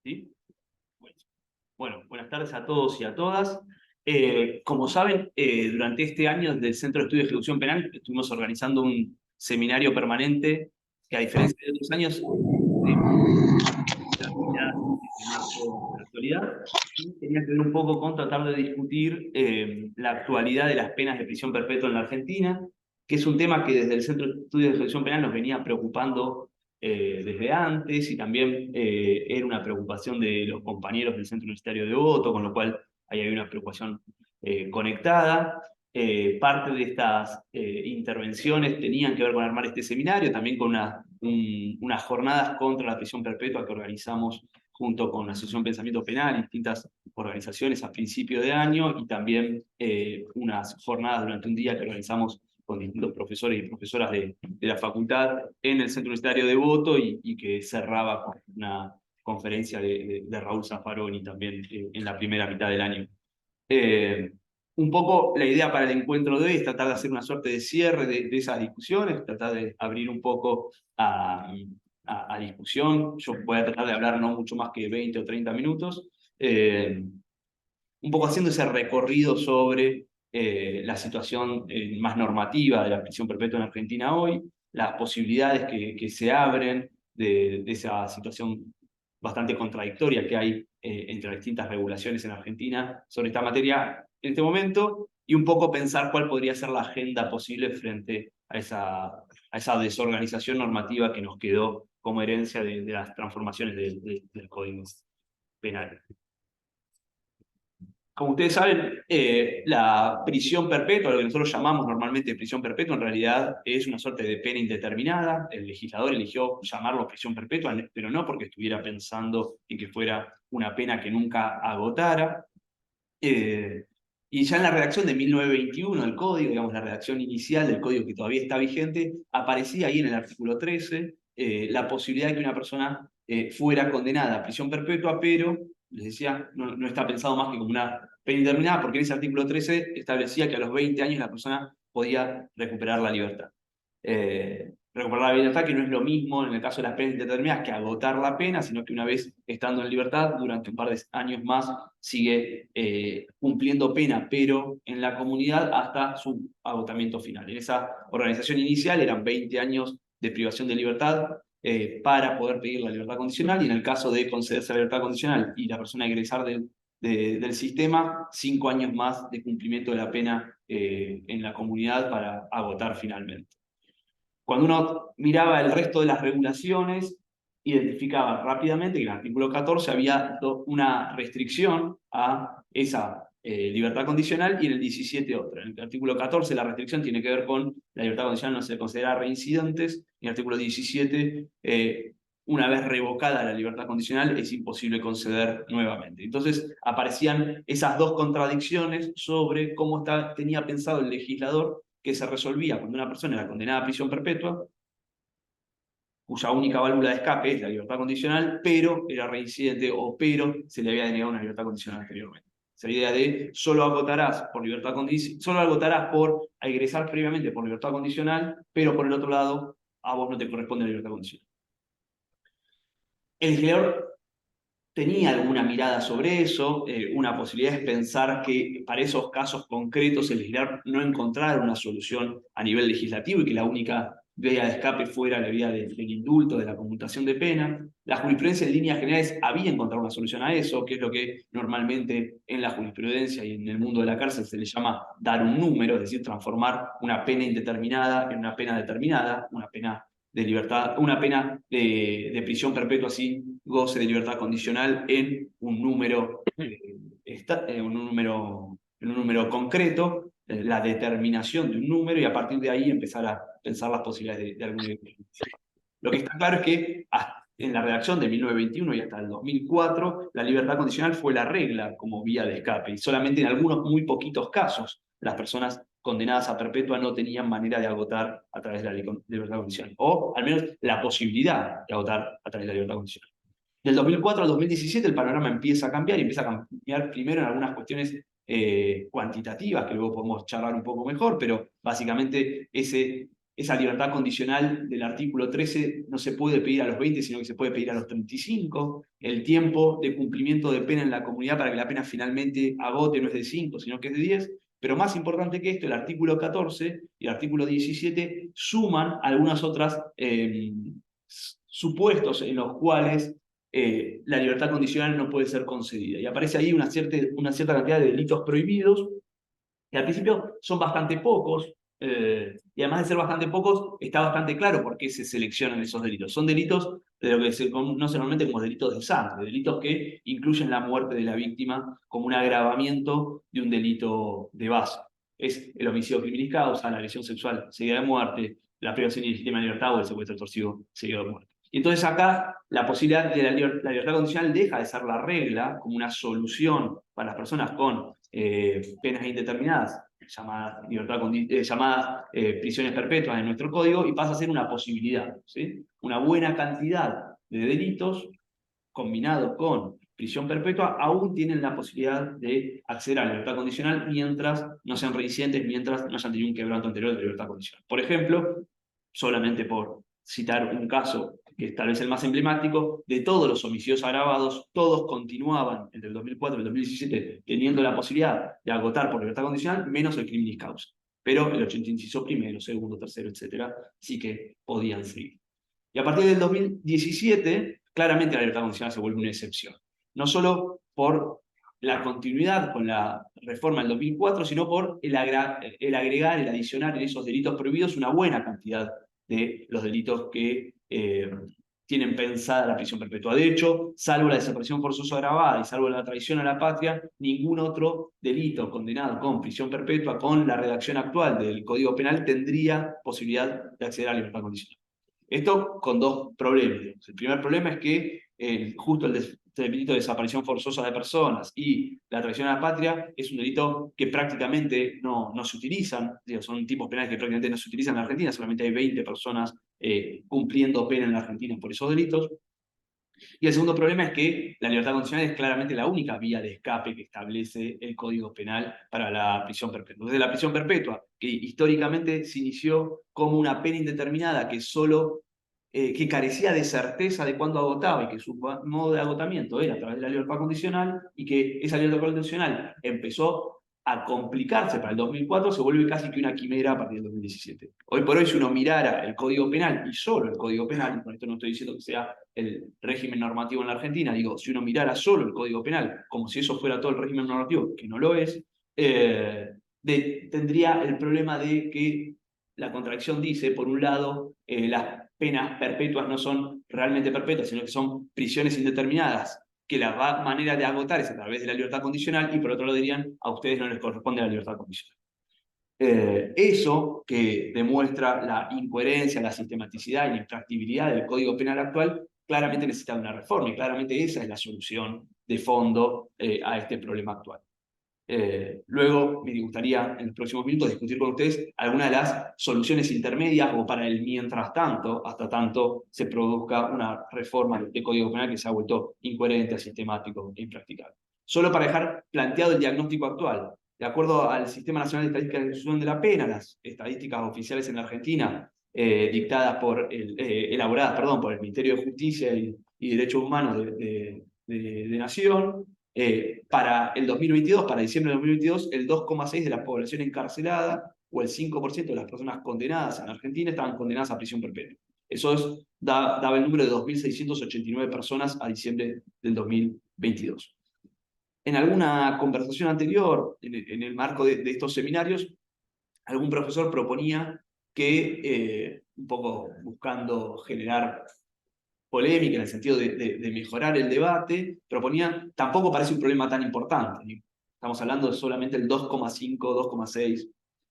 ¿Sí? Bueno, buenas tardes a todos y a todas. Como saben, durante este año desde el Centro de Estudio de Ejecución Penal estuvimos organizando un seminario permanente que, a diferencia de otros años, el marco de la actualidad, y tenía que ver un poco con tratar de discutir la actualidad de las penas de prisión perpetua en la Argentina, que es un tema que desde el Centro de Estudios de Ejecución Penal nos venía preocupando desde antes, y también era una preocupación de los compañeros del Centro Universitario de Devoto, con lo cual ahí hay una preocupación conectada. Parte de estas intervenciones tenían que ver con armar este seminario, también con unas jornadas contra la prisión perpetua que organizamos junto con la Asociación Pensamiento Penal y distintas organizaciones a principio de año, y también unas jornadas durante un día que organizamos con distintos profesores y profesoras de la facultad en el Centro Universitario de Devoto, y que cerraba con una conferencia de Raúl Zaffaroni también en la primera mitad del año. Eh, un poco la idea para el encuentro de hoy es tratar de hacer una suerte de cierre de esas discusiones, tratar de abrir un poco a discusión. Yo voy a tratar de hablar no mucho más que 20 o 30 minutos, un poco haciendo ese recorrido sobre la situación más normativa de la prisión perpetua en Argentina hoy, las posibilidades que se abren de esa situación bastante contradictoria que hay entre las distintas regulaciones en Argentina sobre esta materia en este momento, y un poco pensar cuál podría ser la agenda posible frente a esa desorganización normativa que nos quedó como herencia de las transformaciones del Código Penal. Como ustedes saben, la prisión perpetua, lo que nosotros llamamos normalmente prisión perpetua, en realidad es una suerte de pena indeterminada. El legislador eligió llamarlo prisión perpetua, pero no porque estuviera pensando en que fuera una pena que nunca agotara. Y ya en la redacción de 1921 del Código, digamos, la redacción inicial del Código que todavía está vigente, aparecía ahí en el artículo 13 la posibilidad de que una persona fuera condenada a prisión perpetua, pero, les decía, no está pensado más que como una pena indeterminada, porque en ese artículo 13 establecía que a los 20 años la persona podía recuperar la libertad. Recuperar la libertad, que no es lo mismo en el caso de las penas indeterminadas que agotar la pena, sino que una vez estando en libertad, durante un par de años más, sigue cumpliendo pena, pero en la comunidad hasta su agotamiento final. En esa organización inicial eran 20 años de privación de libertad para poder pedir la libertad condicional, y en el caso de concederse la libertad condicional y la persona egresar del sistema, 5 años más de cumplimiento de la pena en la comunidad para agotar finalmente. Cuando uno miraba el resto de las regulaciones, identificaba rápidamente que en el artículo 14 había una restricción a esa libertad condicional, y en el 17 otra. En el artículo 14 la restricción tiene que ver con la libertad condicional no se considera reincidentes, y en el artículo 17, una vez revocada la libertad condicional, es imposible conceder nuevamente. Entonces aparecían esas dos contradicciones sobre cómo tenía pensado el legislador que se resolvía cuando una persona era condenada a prisión perpetua, cuya única válvula de escape es la libertad condicional, pero era reincidente, o pero se le había denegado una libertad condicional anteriormente. Esa idea de solo agotarás por egresar previamente por libertad condicional, pero por el otro lado, a vos no te corresponde la libertad condicional. El legislador tenía alguna mirada sobre eso. Una posibilidad es pensar que para esos casos concretos el legislador no encontrara una solución a nivel legislativo, y que la única vía de escape fuera la vía del indulto, de la conmutación de pena. La jurisprudencia en líneas generales había encontrado una solución a eso, que es lo que normalmente en la jurisprudencia y en el mundo de la cárcel se le llama dar un número, es decir, transformar una pena indeterminada en una pena determinada, una pena de libertad, una pena de prisión perpetua sin goce de libertad condicional, en un número, en un número concreto, la determinación de un número, y a partir de ahí empezar a pensar las posibilidades de algún nivel. Lo que está claro es que en la redacción de 1921 y hasta el 2004, la libertad condicional fue la regla como vía de escape, y solamente en algunos muy poquitos casos las personas condenadas a perpetua no tenían manera de agotar a través de la libertad condicional, o al menos la posibilidad de agotar a través de la libertad condicional. Del 2004 al 2017 el panorama empieza a cambiar, y empieza a cambiar primero en algunas cuestiones cuantitativas, que luego podemos charlar un poco mejor, pero básicamente ese esa libertad condicional del artículo 13 no se puede pedir a los 20, sino que se puede pedir a los 35. El tiempo de cumplimiento de pena en la comunidad para que la pena finalmente agote no es de 5, sino que es de 10. Pero más importante que esto, el artículo 14 y el artículo 17 suman algunas otras supuestos en los cuales la libertad condicional no puede ser concedida. Y aparece ahí una cierta cantidad de delitos prohibidos, que al principio son bastante pocos, y además de ser bastante pocos, está bastante claro por qué se seleccionan esos delitos. Son delitos de lo que se conoce normalmente como delitos de sangre, delitos que incluyen la muerte de la víctima como un agravamiento de un delito de base. Es el homicidio criminis causa, la lesión sexual seguida de muerte, la privación ilegítima de libertad o el secuestro extorsivo seguido de muerte. Y entonces acá la posibilidad de la libertad condicional deja de ser la regla como una solución para las personas con penas indeterminadas, llamadas prisiones perpetuas en nuestro código, y pasa a ser una posibilidad, ¿sí? Una buena cantidad de delitos combinados con prisión perpetua aún tienen la posibilidad de acceder a la libertad condicional mientras no sean reincidentes, mientras no hayan tenido un quebranto anterior de libertad condicional. Por ejemplo, solamente por citar un caso que es tal vez el más emblemático, de todos los homicidios agravados, todos continuaban entre el 2004 y el 2017 teniendo la posibilidad de agotar por libertad condicional, menos el criminis causa. Pero el 80 inciso primero, segundo, tercero, etcétera, sí que podían seguir. Y a partir del 2017, claramente la libertad condicional se vuelve una excepción. No solo por la continuidad con la reforma del 2004, sino por el agregar, el adicionar en esos delitos prohibidos una buena cantidad de los delitos que tienen pensada la prisión perpetua. De hecho, salvo la desaparición forzosa agravada y salvo la traición a la patria, ningún otro delito condenado con prisión perpetua, con la redacción actual del Código Penal, tendría posibilidad de acceder a la libertad condicional. Esto con dos problemas. El primer problema es que justo el delito de desaparición forzosa de personas y la traición a la patria es un delito que prácticamente no se utilizan, son tipos penales que prácticamente no se utilizan en la Argentina, solamente hay 20 personas cumpliendo pena en la Argentina por esos delitos. Y el segundo problema es que la libertad condicional es claramente la única vía de escape que establece el Código Penal para la prisión perpetua. Entonces, la prisión perpetua, que históricamente se inició como una pena indeterminada que carecía de certeza de cuándo agotaba y que su modo de agotamiento era a través de la libertad condicional, y que esa libertad condicional empezó a complicarse para el 2004, se vuelve casi que una quimera a partir del 2017. Hoy por hoy, si uno mirara el Código Penal, y solo el Código Penal, y con esto no estoy diciendo que sea el régimen normativo en la Argentina, digo, si uno mirara solo el Código Penal, como si eso fuera todo el régimen normativo, que no lo es, tendría el problema de que la contradicción dice, por un lado, las penas perpetuas no son realmente perpetuas, sino que son prisiones indeterminadas, que la manera de agotar es a través de la libertad condicional, y por otro lado dirían, a ustedes no les corresponde la libertad condicional. Eso que demuestra la incoherencia, la sistematicidad y la impracticabilidad del Código Penal actual, claramente necesita una reforma, y claramente esa es la solución de fondo a este problema actual. Luego me gustaría en los próximos minutos discutir con ustedes algunas de las soluciones intermedias o para el mientras tanto, hasta tanto se produzca una reforma del Código Penal que se ha vuelto incoherente, asistemático e impracticable. Solo para dejar planteado el diagnóstico actual. De acuerdo al Sistema Nacional de Estadística de Ejecución de la Pena, las estadísticas oficiales en la Argentina, elaboradas por el Ministerio de Justicia y Derechos Humanos de Nación, para el 2022, para diciembre de 2022, el 2,6% de la población encarcelada o el 5% de las personas condenadas en Argentina estaban condenadas a prisión perpetua. Eso daba el número de 2.689 personas a diciembre del 2022. En alguna conversación anterior, en el marco de estos seminarios, algún profesor proponía que, un poco buscando generar polémica en el sentido de mejorar el debate, proponía, tampoco parece un problema tan importante. Estamos hablando de solamente el 2,5,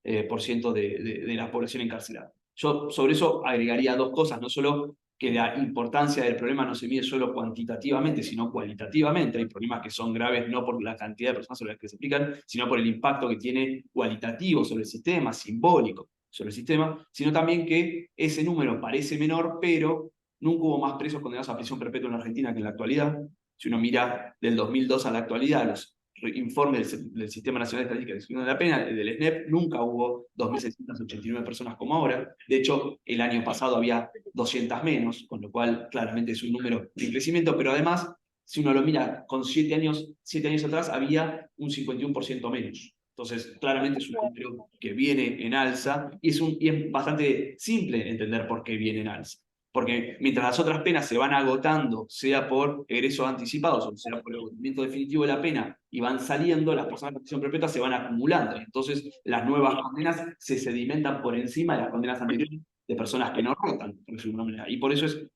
2,6% de la población encarcelada. Yo sobre eso agregaría dos cosas, no solo que la importancia del problema no se mide solo cuantitativamente, sino cualitativamente. Hay problemas que son graves no por la cantidad de personas sobre las que se aplican, sino por el impacto que tiene cualitativo sobre el sistema, simbólico sobre el sistema, sino también que ese número parece menor, pero nunca hubo más presos condenados a prisión perpetua en la Argentina que en la actualidad. Si uno mira del 2002 a la actualidad, los informe del Sistema Nacional de Estadística de Ejecución de la Pena, del SNEP, nunca hubo 2.689 personas como ahora. De hecho, el año pasado había 200 menos, con lo cual claramente es un número de crecimiento, pero además, si uno lo mira con 7 años atrás, había un 51% menos. Entonces, claramente es un número que viene en alza y es bastante simple entender por qué viene en alza. Porque mientras las otras penas se van agotando, sea por egresos anticipados o sea por el agotamiento definitivo de la pena, y van saliendo, las personas con prisión perpetua se van acumulando. Entonces, las nuevas condenas se sedimentan por encima de las condenas anteriores de personas que no rotan, por decirlo de alguna manera. Y por eso es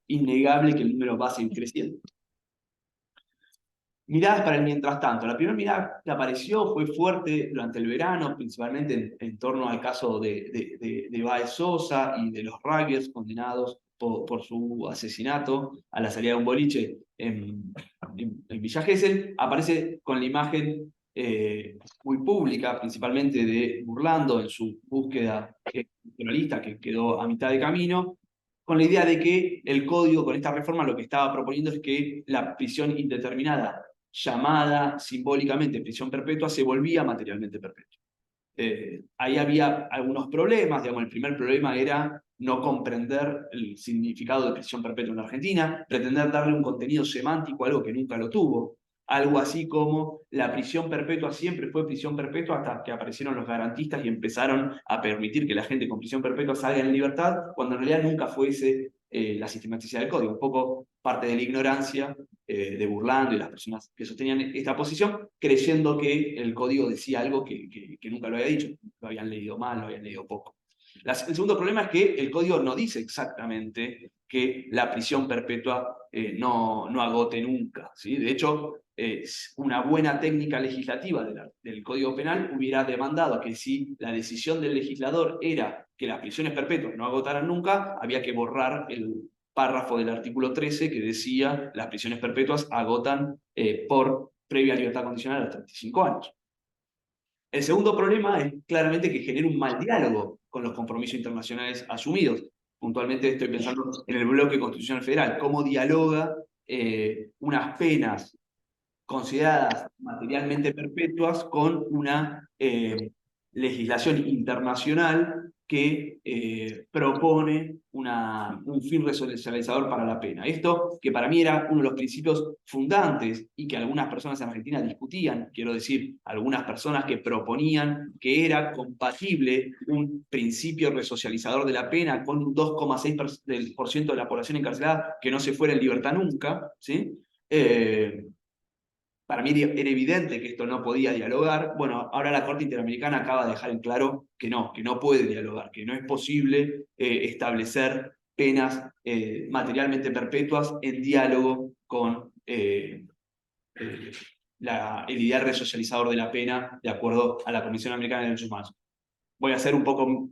innegable que el número va a seguir creciendo. Miradas para el mientras tanto. La primera mirada que apareció fue fuerte durante el verano, principalmente en torno al caso de Baez Sosa y de los rugbyers condenados por su asesinato a la salida de un boliche en Villa Gesell. Aparece con la imagen muy pública, principalmente de Burlando en su búsqueda electoralista que quedó a mitad de camino, con la idea de que el código con esta reforma lo que estaba proponiendo es que la prisión indeterminada, llamada simbólicamente prisión perpetua, se volvía materialmente perpetua. Ahí había algunos problemas, digamos, el primer problema era no comprender el significado de prisión perpetua en la Argentina, pretender darle un contenido semántico a algo que nunca lo tuvo, algo así como la prisión perpetua siempre fue prisión perpetua hasta que aparecieron los garantistas y empezaron a permitir que la gente con prisión perpetua salga en libertad, cuando en realidad nunca fuese la sistematicidad del código, un poco parte de la ignorancia de Burlando y las personas que sostenían esta posición, creyendo que el código decía algo que nunca lo había dicho, lo habían leído mal, lo habían leído poco. El segundo problema es que el código no dice exactamente que la prisión perpetua no agote nunca, ¿sí? De hecho, una buena técnica legislativa del Código Penal hubiera demandado que si la decisión del legislador era que las prisiones perpetuas no agotaran nunca, había que borrar el párrafo del artículo 13 que decía las prisiones perpetuas agotan por previa libertad condicional a los 35 años. El segundo problema es claramente que genera un mal diálogo con los compromisos internacionales asumidos. Puntualmente estoy pensando en el bloque constitucional federal, cómo dialoga unas penas consideradas materialmente perpetuas con una legislación internacional que propone un fin resocializador para la pena. Esto, que para mí era uno de los principios fundantes y que algunas personas en Argentina discutían, quiero decir, algunas personas que proponían que era compatible un principio resocializador de la pena con un 2,6% de la población encarcelada que no se fuera en libertad nunca, ¿sí? Para mí era evidente que esto no podía dialogar. Bueno, ahora la Corte Interamericana acaba de dejar en claro que no puede dialogar, que no es posible establecer penas materialmente perpetuas en diálogo con el ideal resocializador de la pena, de acuerdo a la Comisión Americana de Derechos Humanos. Voy a ser un poco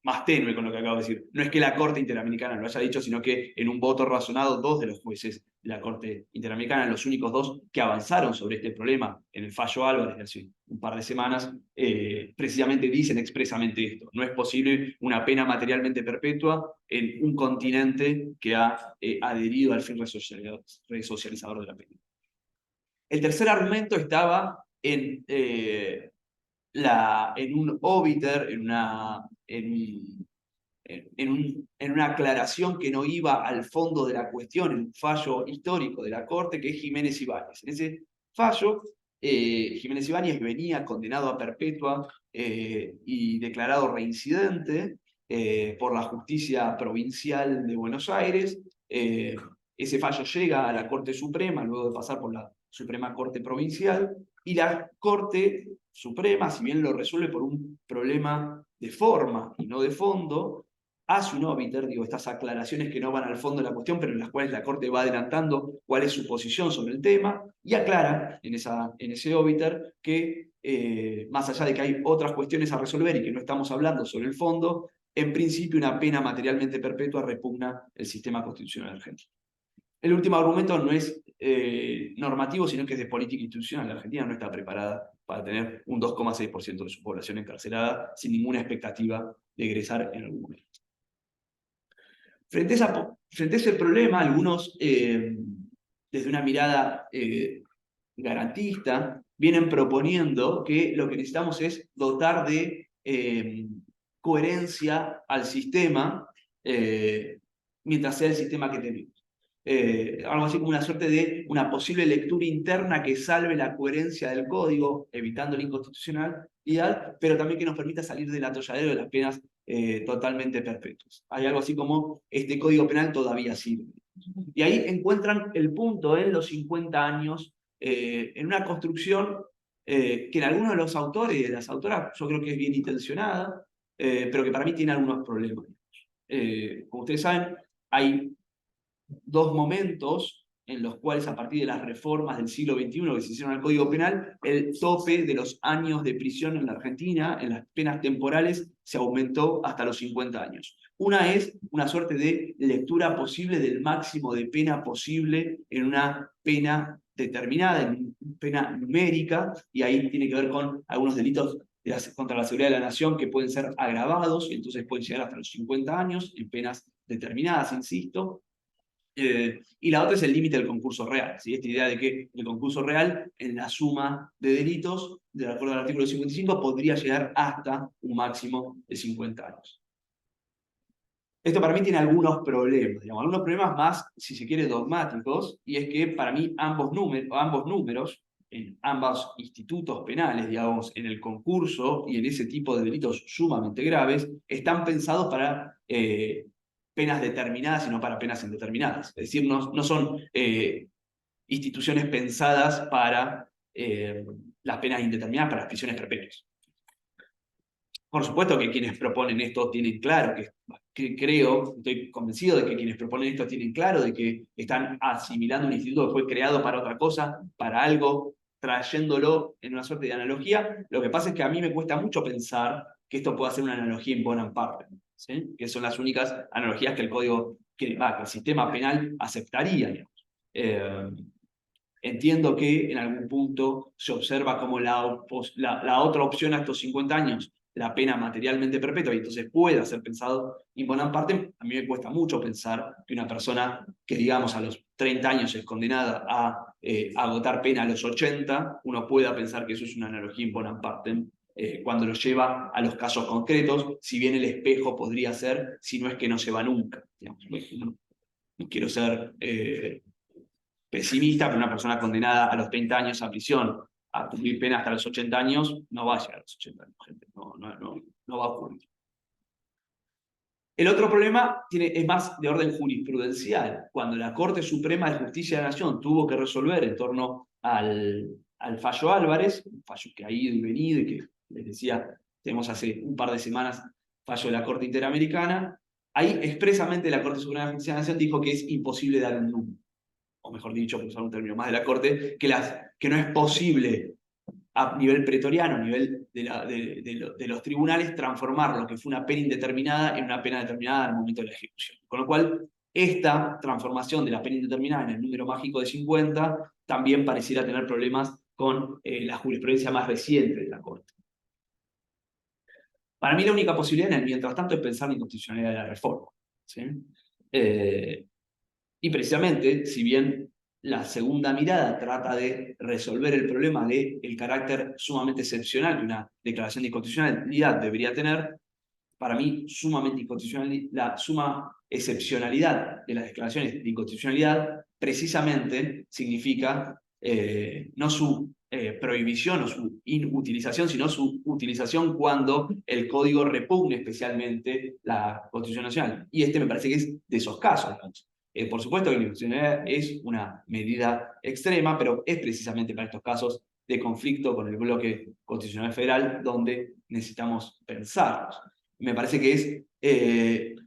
más tenue con lo que acabo de decir. No es que la Corte Interamericana lo haya dicho, sino que en un voto razonado, 2 de los jueces de la Corte Interamericana, los únicos 2 que avanzaron sobre este problema en el fallo Álvarez de hace un par de semanas, precisamente dicen expresamente esto. No es posible una pena materialmente perpetua en un continente que ha adherido al fin resocializador de la pena. El tercer argumento estaba en un obiter, en una aclaración que no iba al fondo de la cuestión, en un fallo histórico de la Corte, que es Jiménez Ibáñez. En ese fallo, Jiménez Ibáñez venía condenado a perpetua y declarado reincidente por la justicia provincial de Buenos Aires. Ese fallo llega a la Corte Suprema, luego de pasar por la Suprema Corte Provincial, y la Corte Suprema, si bien lo resuelve por un problema de forma y no de fondo, hace un obiter, digo, estas aclaraciones que no van al fondo de la cuestión, pero en las cuales la Corte va adelantando cuál es su posición sobre el tema, y aclara en ese obiter que, más allá de que hay otras cuestiones a resolver y que no estamos hablando sobre el fondo, en principio una pena materialmente perpetua repugna el sistema constitucional argentino. El último argumento no es normativo, sino que es de política institucional. La Argentina no está preparada para tener un 2,6% de su población encarcelada sin ninguna expectativa de egresar en algún momento. Frente a ese problema, algunos, desde una mirada garantista, vienen proponiendo que lo que necesitamos es dotar de coherencia al sistema mientras sea el sistema que tenemos. Algo así como una suerte de una posible lectura interna que salve la coherencia del código, evitando la inconstitucionalidad, pero también que nos permita salir del atolladero de las penas totalmente perpetuas. Hay algo así como este código penal todavía sirve. Y ahí encuentran el punto en los 50 años, en una construcción que en algunos de los autores y de las autoras yo creo que es bien intencionada, pero que para mí tiene algunos problemas. Como ustedes saben, hay dos momentos en los cuales a partir de las reformas del siglo XXI que se hicieron al Código Penal, el tope de los años de prisión en la Argentina, en las penas temporales, se aumentó hasta los 50 años. Una es una suerte de lectura posible del máximo de pena posible en una pena determinada, en una pena numérica, y ahí tiene que ver con algunos delitos contra la seguridad de la nación que pueden ser agravados, y entonces pueden llegar hasta los 50 años en penas determinadas, insisto. Y la otra es el límite del concurso real. ¿Sí? Esta idea de que el concurso real, en la suma de delitos, de acuerdo al artículo 55, podría llegar hasta un máximo de 50 años. Esto para mí tiene algunos problemas, digamos, algunos problemas más, si se quiere, dogmáticos, y es que para mí ambos números en ambos institutos penales, digamos, en el concurso y en ese tipo de delitos sumamente graves, están pensados para penas determinadas y no para penas indeterminadas. Es decir, no son instituciones pensadas para las penas indeterminadas, para las prisiones perpetuas. Por supuesto que quienes proponen esto tienen claro, que creo, estoy convencido de que quienes proponen esto tienen claro de que están asimilando un instituto que fue creado para otra cosa, para algo, trayéndolo en una suerte de analogía. Lo que pasa es que a mí me cuesta mucho pensar que esto pueda ser una analogía in bonam partem, ¿sí? Que son las únicas analogías que el código, que el sistema penal aceptaría, digamos. Entiendo que en algún punto se observa como la otra opción a estos 50 años, la pena materialmente perpetua, y entonces pueda ser pensado in bonam partem. A mí me cuesta mucho pensar que una persona que, digamos, a los 30 años es condenada a agotar pena a los 80, uno pueda pensar que eso es una analogía in bonam partem, cuando lo lleva a los casos concretos, si bien el espejo podría ser, si no es que no se va nunca. Digamos, no quiero ser pesimista, pero una persona condenada a los 30 años a prisión a cumplir pena hasta los 80 años, no va a llegar a los 80 años, gente. No va a ocurrir. El otro problema es más de orden jurisprudencial. Cuando la Corte Suprema de Justicia de la Nación tuvo que resolver en torno al fallo Álvarez, un fallo que ha ido y venido y que, les decía, tenemos hace un par de semanas fallo de la Corte Interamericana, ahí expresamente la Corte Suprema de Justicia de la Nación dijo que es imposible dar un número, o mejor dicho, por usar un término más de la Corte, que no es posible a nivel pretoriano, a nivel de los tribunales, transformar lo que fue una pena indeterminada en una pena determinada al momento de la ejecución. Con lo cual, esta transformación de la pena indeterminada en el número mágico de 50 también pareciera tener problemas con la jurisprudencia más reciente de la Corte. Para mí la única posibilidad en el mientras tanto es pensar en la inconstitucionalidad de la reforma. ¿Sí? Y precisamente, si bien la segunda mirada trata de resolver el problema del carácter sumamente excepcional que una declaración de inconstitucionalidad debería tener, para mí sumamente inconstitucional, la suma excepcionalidad de las declaraciones de inconstitucionalidad precisamente significa no su prohibición o su inutilización, sino su utilización cuando el código repugne especialmente la Constitución Nacional. Y este me parece que es de esos casos. Por supuesto que la inconstitucionalidad es una medida extrema, pero es precisamente para estos casos de conflicto con el bloque constitucional federal donde necesitamos pensarlos. Me parece que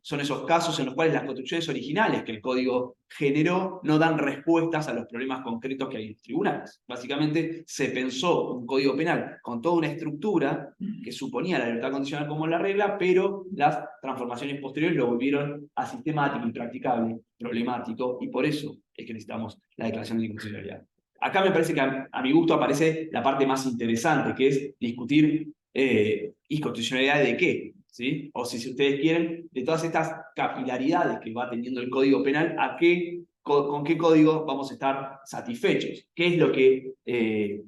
son esos casos en los cuales las construcciones originales que el código generó no dan respuestas a los problemas concretos que hay en los tribunales. Básicamente se pensó un código penal con toda una estructura que suponía la libertad condicional como la regla, pero las transformaciones posteriores lo volvieron asistemático, impracticable, problemático, y por eso es que necesitamos la declaración de inconstitucionalidad. Acá me parece que a mi gusto aparece la parte más interesante, que es discutir inconstitucionalidad de qué, ¿sí? O si ustedes quieren, de todas estas capilaridades que va teniendo el Código Penal, ¿a qué con qué código vamos a estar satisfechos, qué es lo que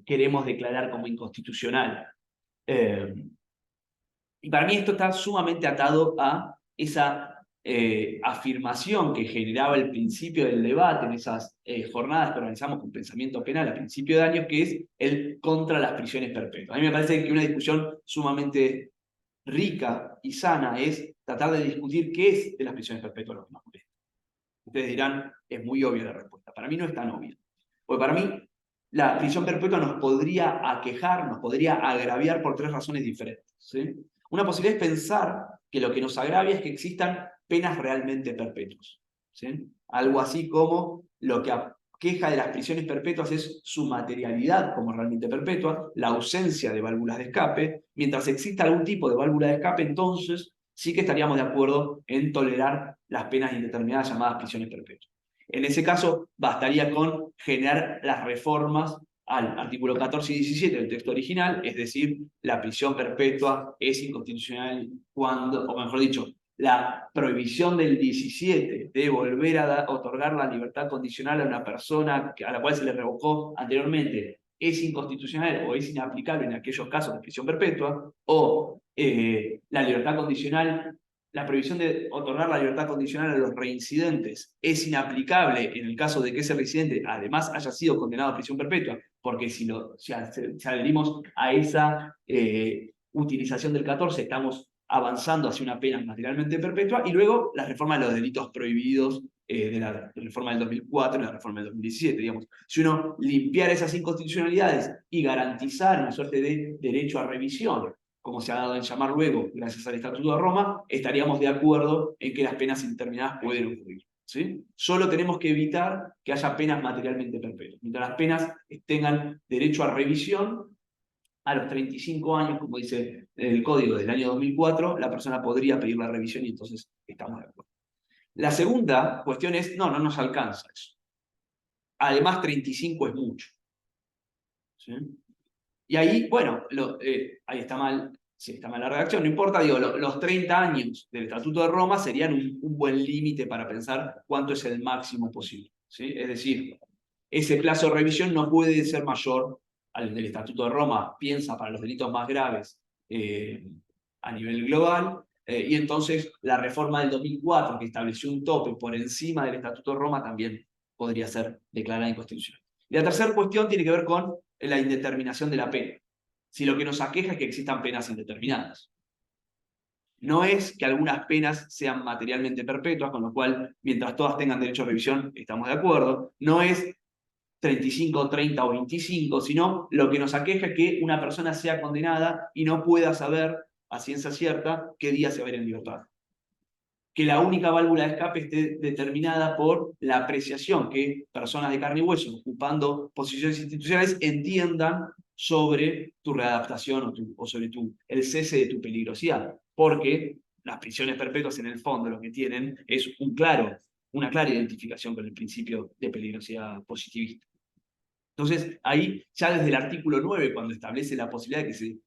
queremos declarar como inconstitucional. Y para mí esto está sumamente atado a esa afirmación que generaba el principio del debate en esas jornadas que organizamos con pensamiento penal a principio de año, que es el contra las prisiones perpetuas. A mí me parece que una discusión sumamente rica y sana es tratar de discutir qué es de las prisiones perpetuas lo que nos molesta. Ustedes dirán, es muy obvia la respuesta. Para mí no es tan obvia. Porque para mí la prisión perpetua nos podría aquejar, nos podría agraviar por tres razones diferentes. ¿Sí? Una posibilidad es pensar que lo que nos agravia es que existan penas realmente perpetuas. ¿Sí? Algo así como lo que queja de las prisiones perpetuas es su materialidad como realmente perpetua, la ausencia de válvulas de escape. Mientras exista algún tipo de válvula de escape, entonces sí que estaríamos de acuerdo en tolerar las penas indeterminadas llamadas prisiones perpetuas. En ese caso, bastaría con generar las reformas al artículo 14 y 17 del texto original, es decir, la prisión perpetua es inconstitucional cuando, o mejor dicho, la prohibición del 17 de volver a otorgar la libertad condicional a una persona a la cual se le revocó anteriormente es inconstitucional o es inaplicable en aquellos casos de prisión perpetua, o la libertad condicional, la prohibición de otorgar la libertad condicional a los reincidentes es inaplicable en el caso de que ese reincidente además haya sido condenado a prisión perpetua, porque si adherimos a esa utilización del 14 estamos avanzando hacia una pena materialmente perpetua, y luego la reforma de los delitos prohibidos de la reforma del 2004 y la reforma del 2017, digamos. Si uno limpiara esas inconstitucionalidades y garantizar una suerte de derecho a revisión, como se ha dado en llamar luego, gracias al Estatuto de Roma, estaríamos de acuerdo en que las penas indeterminadas pueden ocurrir. ¿Sí? Solo tenemos que evitar que haya penas materialmente perpetuas. Mientras las penas tengan derecho a revisión, a los 35 años, como dice el código del año 2004, la persona podría pedir la revisión y entonces estamos de acuerdo. La segunda cuestión es, no nos alcanza eso. Además, 35 es mucho. ¿Sí? Y ahí, bueno, ahí está mal, sí, está mal la redacción, no importa, digo, los 30 años del Estatuto de Roma serían un buen límite para pensar cuánto es el máximo posible. ¿Sí? Es decir, ese plazo de revisión no puede ser mayor al del Estatuto de Roma, piensa para los delitos más graves a nivel global, y entonces la reforma del 2004, que estableció un tope por encima del Estatuto de Roma, también podría ser declarada inconstitucional. Y la tercera cuestión tiene que ver con la indeterminación de la pena. Si lo que nos aqueja es que existan penas indeterminadas. No es que algunas penas sean materialmente perpetuas, con lo cual, mientras todas tengan derecho a revisión, estamos de acuerdo. No es 35, 30 o 25, sino lo que nos aqueja es que una persona sea condenada y no pueda saber a ciencia cierta qué día se va a ir en libertad. Que la única válvula de escape esté determinada por la apreciación que personas de carne y hueso, ocupando posiciones institucionales, entiendan sobre tu readaptación o sobre el cese de tu peligrosidad. Porque las prisiones perpetuas, en el fondo, lo que tienen es una clara identificación con el principio de peligrosidad positivista. Entonces, ahí, ya desde el artículo 9, cuando establece la posibilidad de que se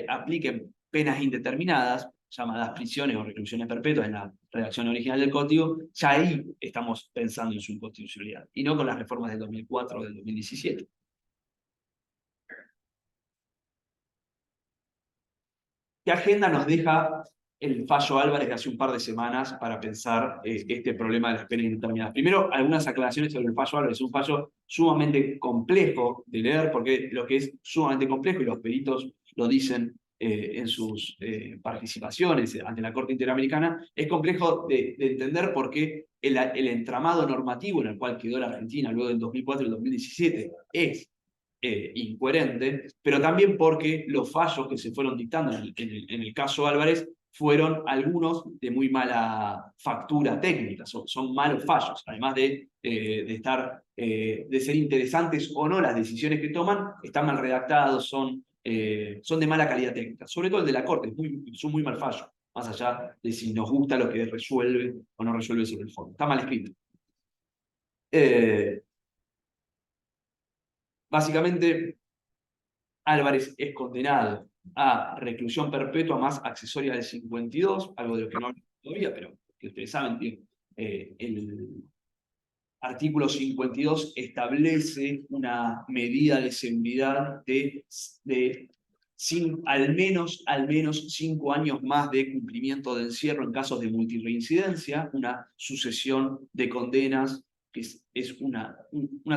apliquen penas indeterminadas, llamadas prisiones o reclusiones perpetuas en la redacción original del código, ya ahí estamos pensando en su inconstitucionalidad, y no con las reformas del 2004 o del 2017. ¿Qué agenda nos deja el fallo Álvarez de hace un par de semanas para pensar este problema de las penas indeterminadas? Primero, algunas aclaraciones sobre el fallo Álvarez. Es un fallo sumamente complejo de leer, porque lo que es sumamente complejo, y los peritos lo dicen en sus participaciones ante la Corte Interamericana, es complejo de entender porque el entramado normativo en el cual quedó la Argentina luego del 2004 y el 2017 es incoherente, pero también porque los fallos que se fueron dictando en el caso Álvarez fueron algunos de muy mala factura técnica, son malos fallos, además de ser interesantes o no las decisiones que toman, están mal redactados, son de mala calidad técnica, sobre todo el de la Corte, son muy mal fallos, más allá de si nos gusta lo que resuelve o no resuelve sobre el fondo, está mal escrito. Básicamente, Álvarez es condenado a reclusión perpetua más accesoria del 52, algo de lo que no hablamos todavía, pero que ustedes saben, artículo 52 establece una medida de seguridad de al menos 5 años más de cumplimiento de encierro en casos de multirreincidencia, una sucesión de condenas, que es una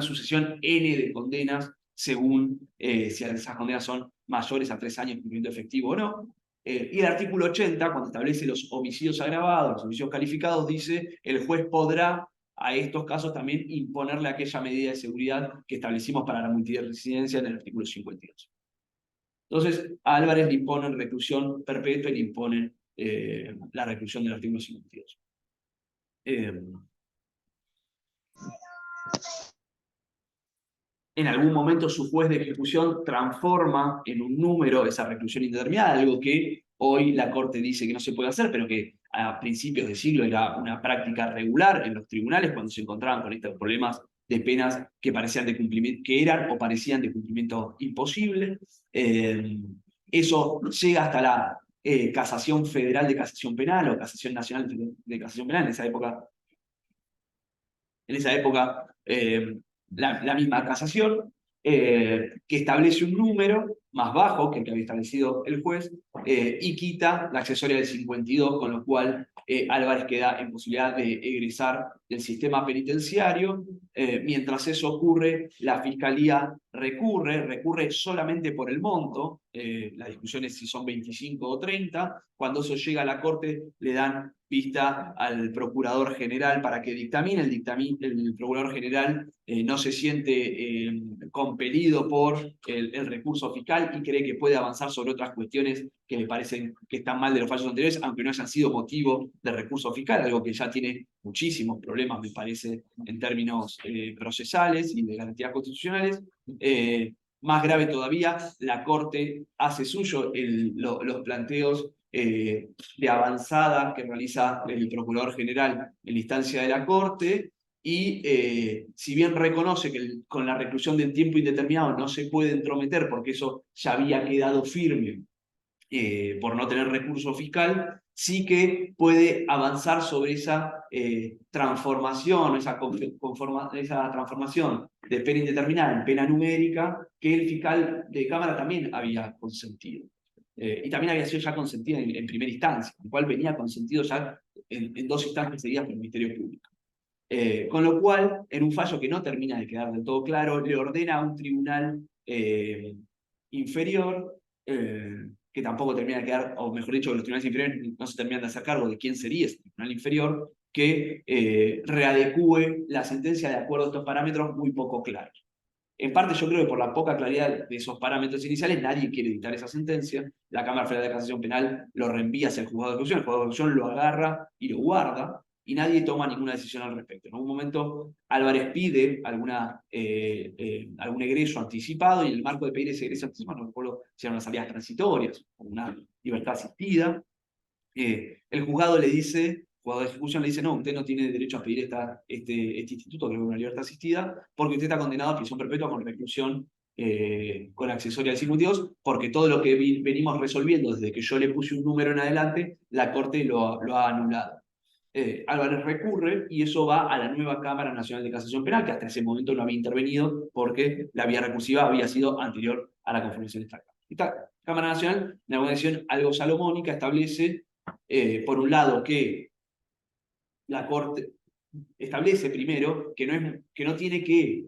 sucesión N de condenas según si esas condenas son mayores a 3 años de cumplimiento efectivo o no. Y el artículo 80, cuando establece los homicidios agravados, los homicidios calificados, dice el juez podrá a estos casos también imponerle aquella medida de seguridad que establecimos para la multiresidencia en el artículo 52. Entonces, a Álvarez le imponen reclusión perpetua y le imponen la reclusión del artículo 52. En algún momento su juez de ejecución transforma en un número esa reclusión indeterminada, algo que hoy la Corte dice que no se puede hacer, pero que a principios de siglo era una práctica regular en los tribunales cuando se encontraban con estos problemas de penas que parecían de cumplimiento, que eran o parecían de cumplimiento imposible. Eso llega hasta la Casación Federal de Casación Penal o Casación Nacional de Casación Penal. En esa época la misma casación, que establece un número más bajo que el que había establecido el juez y quita la accesoria del 52, con lo cual Álvarez queda en posibilidad de egresar del sistema penitenciario. Mientras eso ocurre, la Fiscalía recurre solamente por el monto. La discusión es si son 25 o 30. Cuando eso llega a la Corte, le dan vista al Procurador General para que dictamine. El Procurador General no se siente compelido por el recurso fiscal y cree que puede avanzar sobre otras cuestiones que le parecen que están mal de los fallos anteriores, aunque no hayan sido motivo de recurso fiscal, algo que ya tiene muchísimos problemas, me parece, en términos procesales y de garantías constitucionales. Más grave todavía, la Corte hace suyo los planteos de avanzada que realiza el Procurador General en la instancia de la Corte, y si bien reconoce que con la reclusión del tiempo indeterminado no se puede entrometer porque eso ya había quedado firme por no tener recurso fiscal, sí que puede avanzar sobre esa transformación, esa transformación de pena indeterminada en pena numérica que el fiscal de Cámara también había consentido. Y también había sido ya consentido en primera instancia, el cual venía consentido ya en 2 instancias seguidas por el Ministerio Público. Con lo cual, en un fallo que no termina de quedar del todo claro, le ordena a un tribunal inferior, que tampoco termina de quedar, o mejor dicho, los tribunales inferiores no se terminan de hacer cargo de quién sería ese tribunal inferior, que readecúe la sentencia de acuerdo a estos parámetros muy poco claros. En parte yo creo que por la poca claridad de esos parámetros iniciales nadie quiere dictar esa sentencia. La Cámara Federal de Casación Penal lo reenvía hacia el juzgado de ejecución, el juzgado de ejecución lo agarra y lo guarda, y nadie toma ninguna decisión al respecto. En algún momento Álvarez pide algún egreso anticipado, y en el marco de pedir ese egreso anticipado, no recuerdo si eran unas salidas transitorias o una libertad asistida, el juzgado le dice, juzgado de ejecución le dice, no, usted no tiene derecho a pedir este instituto, que es una libertad asistida, porque usted está condenado a prisión perpetua con reclusión con accesoria al 52, porque todo lo que venimos resolviendo desde que yo le puse un número en adelante, la Corte lo ha anulado. Álvarez recurre y eso va a la nueva Cámara Nacional de Casación Penal, que hasta ese momento no había intervenido porque la vía recursiva había sido anterior a la conformación de esta Cámara. Esta Cámara Nacional, en alguna decisión algo salomónica, establece, por un lado, que la Corte establece primero que no tiene que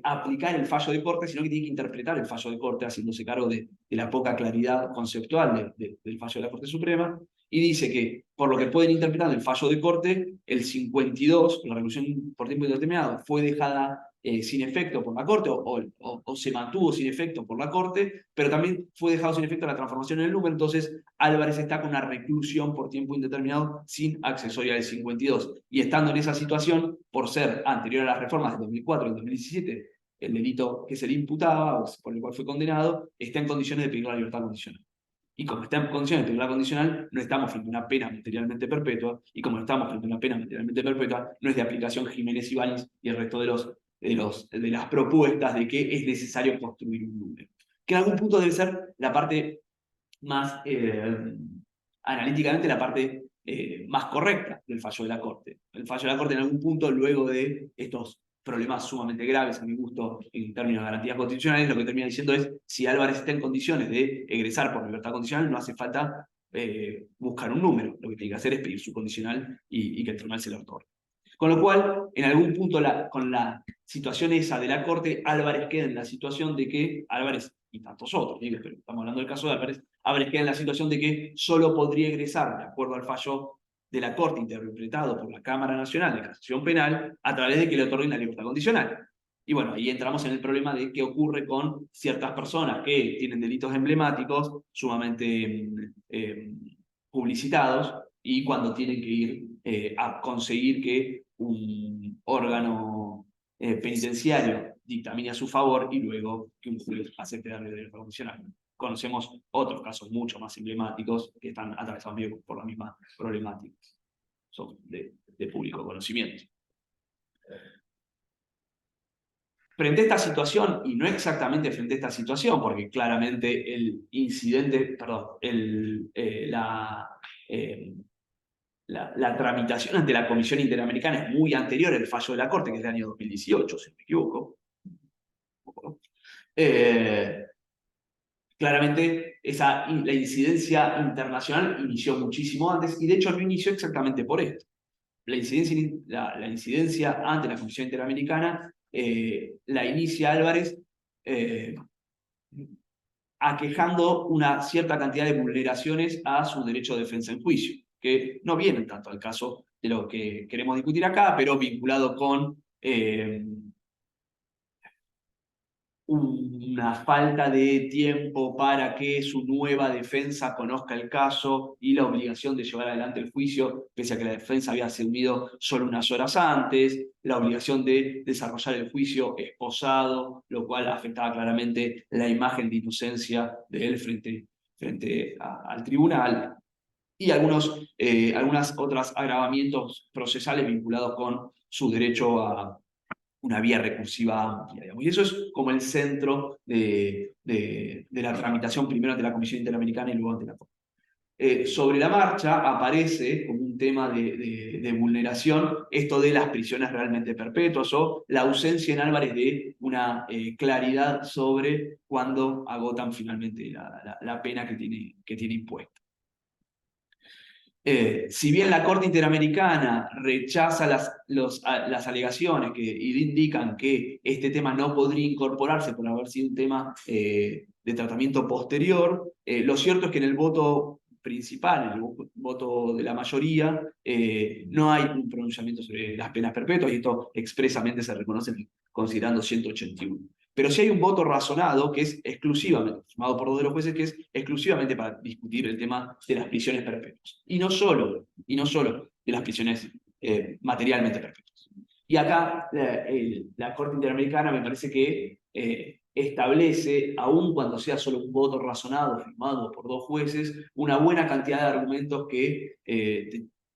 aplicar el fallo de Corte, sino que tiene que interpretar el fallo de Corte, haciéndose cargo de la poca claridad conceptual del fallo de la Corte Suprema, y dice que, por lo que pueden interpretar el fallo de Corte, el 52, la reclusión por tiempo indeterminado, fue dejada sin efecto por la Corte, o se mantuvo sin efecto por la Corte, pero también fue dejado sin efecto la transformación en el número. Entonces Álvarez está con una reclusión por tiempo indeterminado sin accesoria del 52, y estando en esa situación, por ser anterior a las reformas del 2004 y del 2017, el delito que se le imputaba, o por el cual fue condenado, está en condiciones de pedir la libertad condicional. Y como está en condiciones de libertad condicional, no estamos frente a una pena materialmente perpetua, y como no estamos frente a una pena materialmente perpetua, no es de aplicación Jiménez Ibáñez y el resto de las propuestas de que es necesario construir un número. Que en algún punto debe ser la parte más analíticamente la parte más correcta del fallo de la Corte. El fallo de la Corte en algún punto, luego de estos problemas sumamente graves, a mi gusto, en términos de garantías constitucionales, lo que termina diciendo es, si Álvarez está en condiciones de egresar por libertad condicional, no hace falta buscar un número. Lo que tiene que hacer es pedir su condicional y que el tribunal se lo otorgue. Con lo cual, en algún punto, con la situación esa de la Corte, Álvarez queda en la situación de que, Álvarez y tantos otros, pero estamos hablando del caso de Álvarez queda en la situación de que solo podría egresar, de acuerdo al fallo de la Corte interpretado por la Cámara Nacional de Casación Penal, a través de que le otorguen la libertad condicional. Y bueno, ahí entramos en el problema de qué ocurre con ciertas personas que tienen delitos emblemáticos sumamente publicitados y cuando tienen que ir a conseguir que un órgano penitenciario dictamine a su favor y luego que un juez acepte darle la libertad condicional. Conocemos otros casos mucho más emblemáticos que están atravesados por la misma problemática. Son de público conocimiento. Frente a esta situación, y no exactamente frente a esta situación, porque claramente el incidente, perdón, la tramitación ante la Comisión Interamericana es muy anterior al fallo de la Corte, que es del año 2018, si no me equivoco. Claramente la incidencia internacional inició muchísimo antes, y de hecho no inició exactamente por esto. La incidencia ante la Comisión Interamericana la inicia Álvarez aquejando una cierta cantidad de vulneraciones a su derecho de defensa en juicio, que no vienen tanto al caso de lo que queremos discutir acá, pero vinculado con una falta de tiempo para que su nueva defensa conozca el caso y la obligación de llevar adelante el juicio, pese a que la defensa había asumido solo unas horas antes, la obligación de desarrollar el juicio esposado, lo cual afectaba claramente la imagen de inocencia de él frente al tribunal, y algunas otras agravamientos procesales vinculados con su derecho a una vía recursiva amplia. Digamos. Y eso es como el centro de la tramitación, primero ante la Comisión Interamericana y luego ante la Corte. Sobre la marcha aparece como un tema de vulneración esto de las prisiones realmente perpetuas o la ausencia en Álvarez de una claridad sobre cuándo agotan finalmente la pena que tiene impuesta. Si bien la Corte Interamericana rechaza las alegaciones que indican que este tema no podría incorporarse por haber sido un tema de tratamiento posterior, lo cierto es que en el voto principal, en el voto de la mayoría, no hay un pronunciamiento sobre las penas perpetuas, y esto expresamente se reconoce considerando 181. Pero sí hay un voto razonado que es exclusivamente, formado por dos de los jueces, que es exclusivamente para discutir el tema de las prisiones perpetuas. Y no solo de las prisiones materialmente perpetuas. Y acá la Corte Interamericana me parece que establece, aun cuando sea solo un voto razonado firmado por dos jueces, una buena cantidad de argumentos que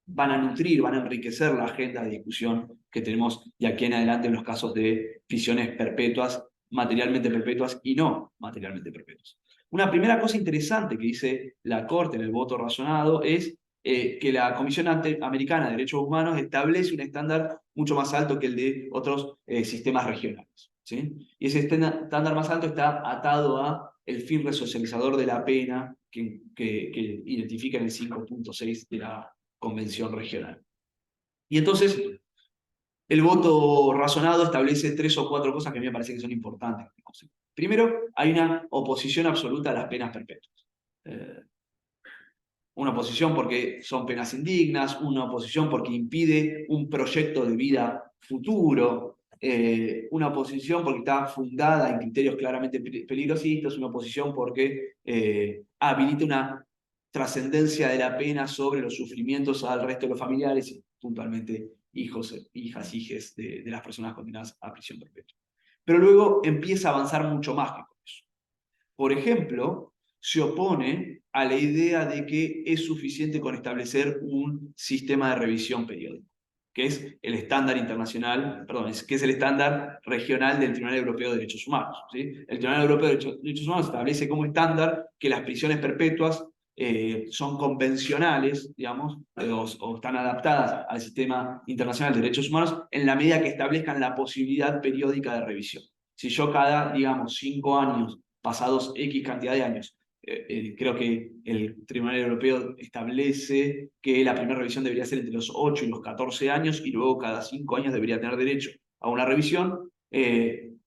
van a nutrir, van a enriquecer la agenda de discusión que tenemos de aquí en adelante en los casos de prisiones perpetuas, materialmente perpetuas y no materialmente perpetuas. Una primera cosa interesante que dice la Corte en el voto razonado es que la Comisión Americana de Derechos Humanos establece un estándar mucho más alto que el de otros sistemas regionales. ¿Sí? Y ese estándar más alto está atado a el fin resocializador de la pena que identifica en el 5.6 de la Convención Regional. Y entonces, el voto razonado establece 3 o 4 cosas que a mí me parece que son importantes. Primero, hay una oposición absoluta a las penas perpetuas. Una oposición porque son penas indignas, una oposición porque impide un proyecto de vida futuro, una oposición porque está fundada en criterios claramente peligrosistas, una oposición porque habilita una trascendencia de la pena sobre los sufrimientos al resto de los familiares y puntualmente hijos, hijas, hijes de las personas condenadas a prisión perpetua. Pero luego empieza a avanzar mucho más que con eso. Por ejemplo, se opone a la idea de que es suficiente con establecer un sistema de revisión periódica, que es el estándar internacional, perdón, que es el estándar regional del Tribunal Europeo de Derechos Humanos. ¿Sí? El Tribunal Europeo de Derechos Humanos establece como estándar que las prisiones perpetuas son convencionales, digamos, o están adaptadas al sistema internacional de derechos humanos en la medida que establezcan la posibilidad periódica de revisión. Si yo cada, digamos, 5 años, pasados X cantidad de años, creo que el Tribunal Europeo establece que la primera revisión debería ser entre los 8 y los 14 años y luego cada 5 años debería tener derecho a una revisión. En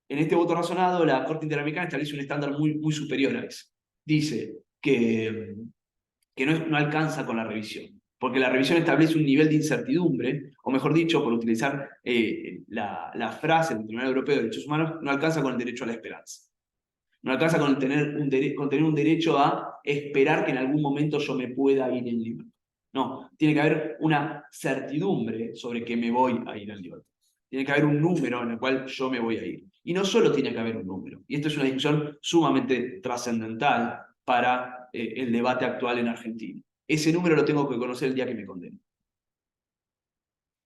este voto razonado, la Corte Interamericana establece un estándar muy superior a ese. Dice que no alcanza con la revisión, porque la revisión establece un nivel de incertidumbre, o mejor dicho, por utilizar la frase del Tribunal Europeo de Derechos Humanos, no alcanza con el derecho a la esperanza. No alcanza con tener un derecho a esperar que en algún momento yo me pueda ir en libertad. No, tiene que haber una certidumbre sobre que me voy a ir en libertad. Tiene que haber un número en el cual yo me voy a ir. Y no solo tiene que haber un número. Y esto es una discusión sumamente trascendental para el debate actual en Argentina. Ese número lo tengo que conocer el día que me condene.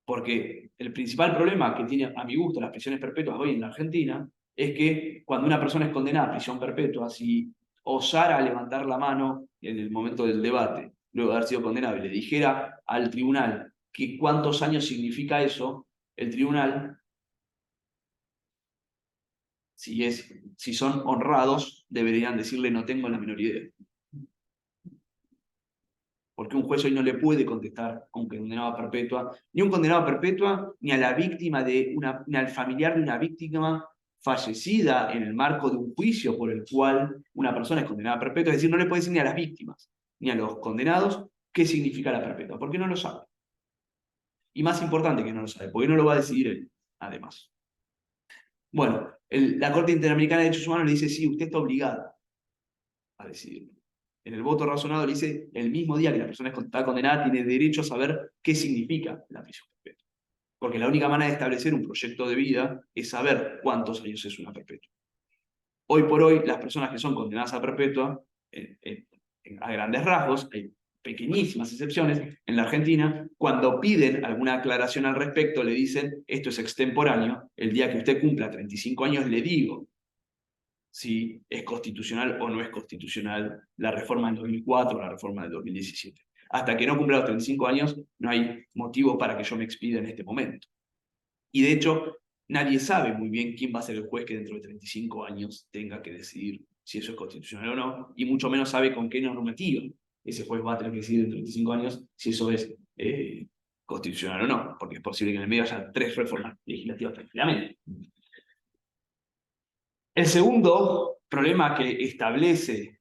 Porque el principal problema que tiene, a mi gusto, las prisiones perpetuas hoy en la Argentina es que cuando una persona es condenada a prisión perpetua, si osara levantar la mano en el momento del debate, luego de haber sido condenado, y le dijera al tribunal que cuántos años significa eso, el tribunal, si son honrados, deberían decirle no tengo la menor idea. Porque un juez hoy no le puede contestar a un condenado a perpetua, ni a un condenado a perpetua, ni a la víctima ni al familiar de una víctima fallecida en el marco de un juicio por el cual una persona es condenada a perpetua. Es decir, no le puede decir ni a las víctimas, ni a los condenados qué significa la perpetua, porque no lo sabe. Y más importante que no lo sabe, porque no lo va a decidir él, además. Bueno, la Corte Interamericana de Derechos Humanos le dice, sí, usted está obligado a decidirlo. En el voto razonado le dice, el mismo día que la persona está condenada, tiene derecho a saber qué significa la prisión perpetua. Porque la única manera de establecer un proyecto de vida es saber cuántos años es una perpetua. Hoy por hoy, las personas que son condenadas a perpetua, a grandes rasgos, hay pequeñísimas excepciones, en la Argentina, cuando piden alguna aclaración al respecto, le dicen, esto es extemporáneo, el día que usted cumpla 35 años le digo si es constitucional o no es constitucional la reforma del 2004 o la reforma del 2017. Hasta que no cumpla los 35 años, no hay motivo para que yo me expida en este momento. Y de hecho, nadie sabe muy bien quién va a ser el juez que dentro de 35 años tenga que decidir si eso es constitucional o no, y mucho menos sabe con qué normativa ese juez va a tener que decidir dentro de 35 años si eso es constitucional o no, porque es posible que en el medio haya 3 reformas legislativas tranquilamente. El segundo problema que establece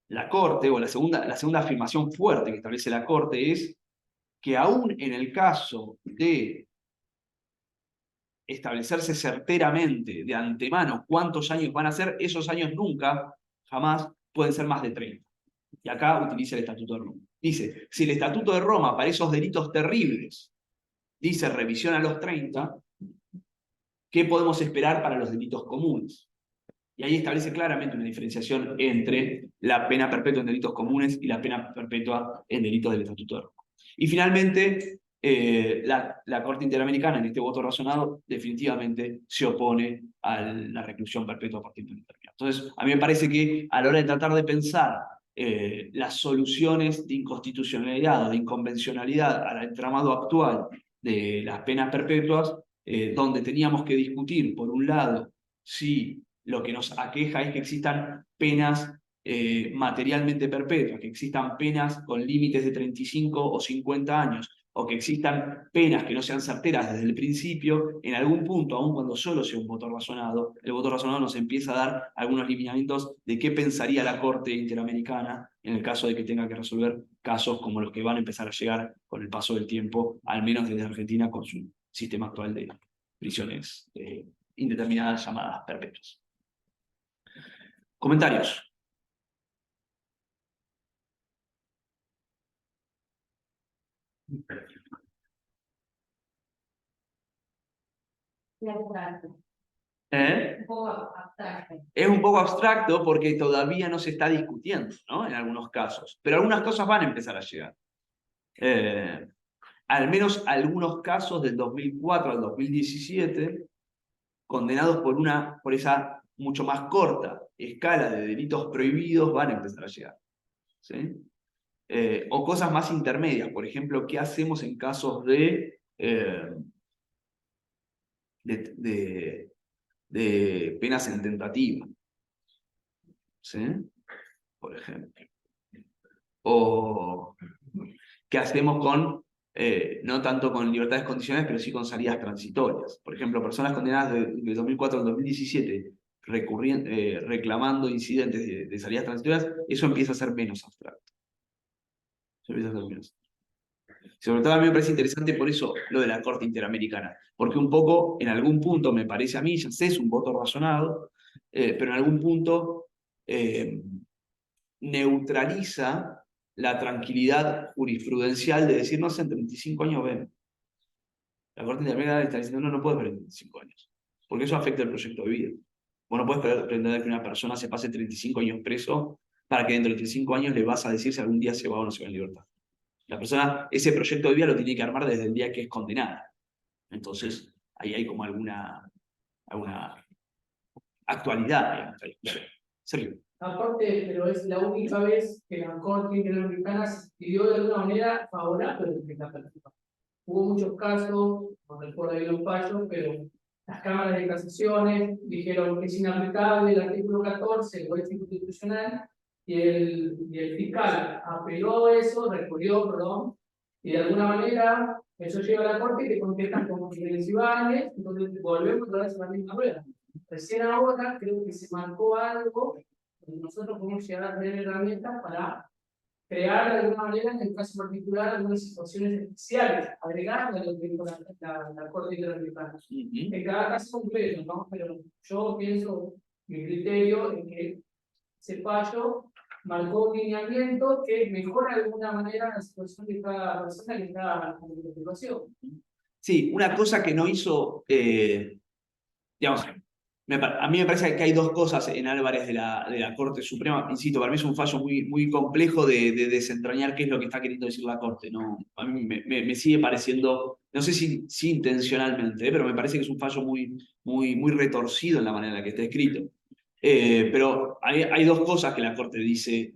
la Corte, o la segunda afirmación fuerte que establece la Corte es que aún en el caso de establecerse certeramente de antemano cuántos años van a ser, esos años nunca, jamás, pueden ser más de 30. Y acá utiliza el Estatuto de Roma. Dice, si el Estatuto de Roma para esos delitos terribles dice revisión a los 30, ¿qué podemos esperar para los delitos comunes? Y ahí establece claramente una diferenciación entre la pena perpetua en delitos comunes y la pena perpetua en delitos del Estatuto de Roma. Y finalmente, la Corte Interamericana, en este voto razonado, definitivamente se opone a la reclusión perpetua por tiempo indeterminado. Entonces, a mí me parece que a la hora de tratar de pensar las soluciones de inconstitucionalidad o de inconvencionalidad al entramado actual de las penas perpetuas, donde teníamos que discutir, por un lado, si lo que nos aqueja es que existan penas materialmente perpetuas, que existan penas con límites de 35 o 50 años, o que existan penas que no sean certeras desde el principio, en algún punto, aun cuando solo sea un voto razonado, el voto razonado nos empieza a dar algunos lineamientos de qué pensaría la Corte Interamericana en el caso de que tenga que resolver casos como los que van a empezar a llegar con el paso del tiempo, al menos desde Argentina, con su sistema actual de prisiones indeterminadas llamadas perpetuas. Comentarios. ¿Eh? Es un poco abstracto porque todavía no se está discutiendo, ¿no? En algunos casos. Pero algunas cosas van a empezar a llegar. Al menos algunos casos del 2004 al 2017, condenados por esa mucho más corta escala de delitos prohibidos, van a empezar a llegar. ¿sí? O cosas más intermedias, por ejemplo, ¿qué hacemos en casos de penas en tentativa? ¿Sí? Por ejemplo. O qué hacemos con, no tanto con libertades condicionales, pero sí con salidas transitorias. Por ejemplo, personas condenadas de 2004 al 2017 reclamando incidentes de salidas transitorias, eso empieza a ser menos abstracto. Eso empieza a ser menos. Sobre todo a mí me parece interesante por eso lo de la Corte Interamericana, porque un poco, en algún punto, me parece a mí, ya sé, es un voto razonado, pero en algún punto neutraliza la tranquilidad jurisprudencial de decir, no sé, en 35 años ven. La Corte Interamericana está diciendo, no, no puedes ver en 35 años, porque eso afecta el proyecto de vida. Vos no puedes pretender que una persona se pase 35 años preso para que dentro de 35 años le vas a decir si algún día se va o no se va en libertad. La persona, ese proyecto de vida lo tiene que armar desde el día que es condenada. Entonces, ahí hay como alguna actualidad en esta discusión. Sergio. Aparte, pero es la única vez que la Corte Interamericana se pidió de alguna manera favorable de la participación. Hubo muchos casos, no recuerdo bien los fallos, pero las cámaras de casaciones dijeron que es inaplicable el artículo 14 del Código Constitucional y el fiscal apeló eso, recurrió, perdón, y de alguna manera eso llega a la Corte y te contestan como irreducibles, entonces volvemos otra vez a la misma rueda. Recién ahora creo que se marcó algo, y nosotros podemos llegar a tener herramientas para crear de alguna manera, en el caso particular, algunas situaciones especiales, agregar a lo que dijo la Corte Interamericana. En cada caso concreto, ¿no? Pero yo pienso, mi criterio es que ese fallo marcó un lineamiento que mejora de alguna manera la situación de cada persona que está en la situación. Sí, una cosa que no hizo, digamos, a mí me parece que hay dos cosas en Álvarez de la Corte Suprema. Insisto, para mí es un fallo muy complejo de desentrañar qué es lo que está queriendo decir la Corte. ¿No? A mí me sigue pareciendo, no sé si intencionalmente, pero me parece que es un fallo muy retorcido en la manera en la que está escrito. Pero hay dos cosas que la Corte dice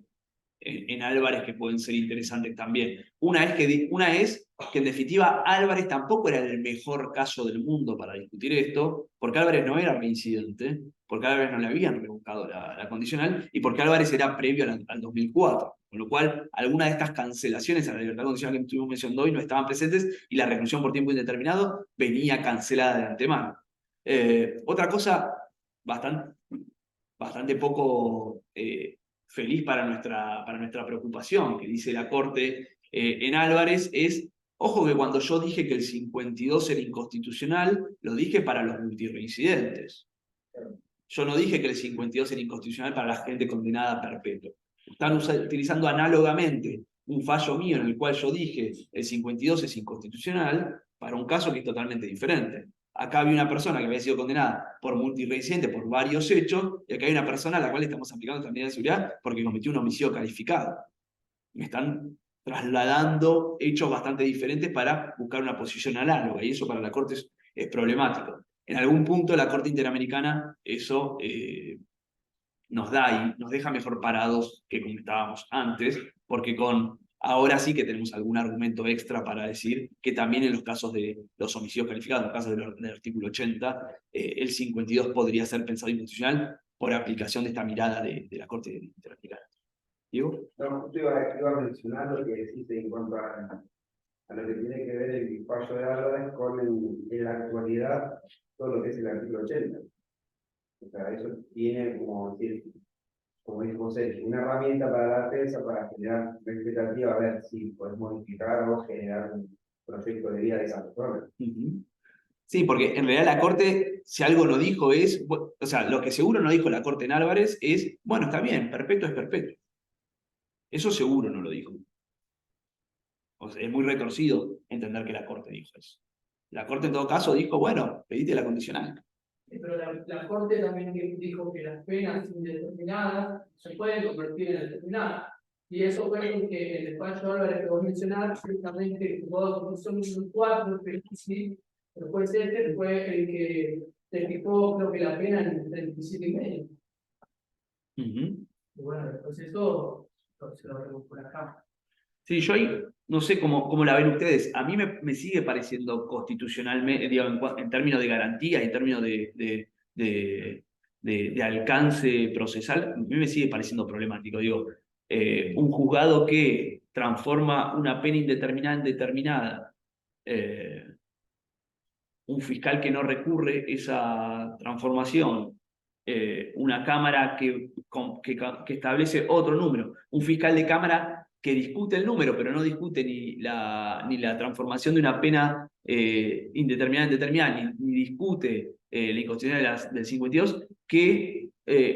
en Álvarez que pueden ser interesantes también. Una es que en definitiva Álvarez tampoco era el mejor caso del mundo para discutir esto, porque Álvarez no era reincidente, porque Álvarez no le habían revocado la condicional y porque Álvarez era previo al 2004. Con lo cual, algunas de estas cancelaciones a la libertad condicional que estuvimos mencionando hoy no estaban presentes y la reclusión por tiempo indeterminado venía cancelada de antemano. Otra cosa bastante poco feliz para nuestra preocupación, que dice la Corte en Álvarez, es, ojo que cuando yo dije que el 52 era inconstitucional, lo dije para los multireincidentes. Yo no dije que el 52 era inconstitucional para la gente condenada a perpetuo. Están utilizando análogamente un fallo mío en el cual yo dije el 52 es inconstitucional para un caso que es totalmente diferente. Acá había una persona que había sido condenada por multireincidente por varios hechos, y acá hay una persona a la cual le estamos aplicando esta medida de seguridad porque cometió un homicidio calificado. Me están trasladando hechos bastante diferentes para buscar una posición análoga, y eso para la Corte es problemático. En algún punto la Corte Interamericana eso nos deja mejor parados que como estábamos antes, porque ahora sí que tenemos algún argumento extra para decir que también en los casos de los homicidios calificados, en los casos del artículo 80, el 52 podría ser pensado inconstitucional por aplicación de esta mirada de la Corte Interamericana. ¿Diego? No, justo iba a mencionar lo que decís en cuanto a lo que tiene que ver el fallo de Álvarez con en la actualidad todo lo que es el artículo 80. O sea, eso tiene como dijo José, una herramienta para la defensa para generar una expectativa a ver si podemos modificar o generar un proyecto de vida de esa persona. Sí, porque en realidad la Corte, si algo no dijo o sea, lo que seguro no dijo la Corte en Álvarez es, bueno, está bien, perpetuo es perpetuo. Eso seguro no lo dijo. O sea, es muy retorcido entender que la Corte dijo eso. La Corte en todo caso dijo, bueno, pedite la condicional. Pero la Corte también dijo que las penas indeterminadas se pueden convertir en determinadas. Y eso fue lo que el despacho Álvarez que vos mencionás, justamente jugó con solo un 4, pero sí, pero fue el que se fijó, creo que la pena en 37,5. Y bueno, después eso se lo rebusco la cámara. Sí, yo ahí no sé cómo la ven ustedes. A mí me sigue pareciendo constitucionalmente, digo, en términos de garantía, en términos de alcance procesal, a mí me sigue pareciendo problemático. Digo, un juzgado que transforma una pena indeterminada en determinada, un fiscal que no recurre esa transformación, una Cámara que establece otro número, un fiscal de Cámara que discute el número, pero no discute ni la transformación de una pena indeterminada en determinada, ni discute la inconstitucionalidad del 52, que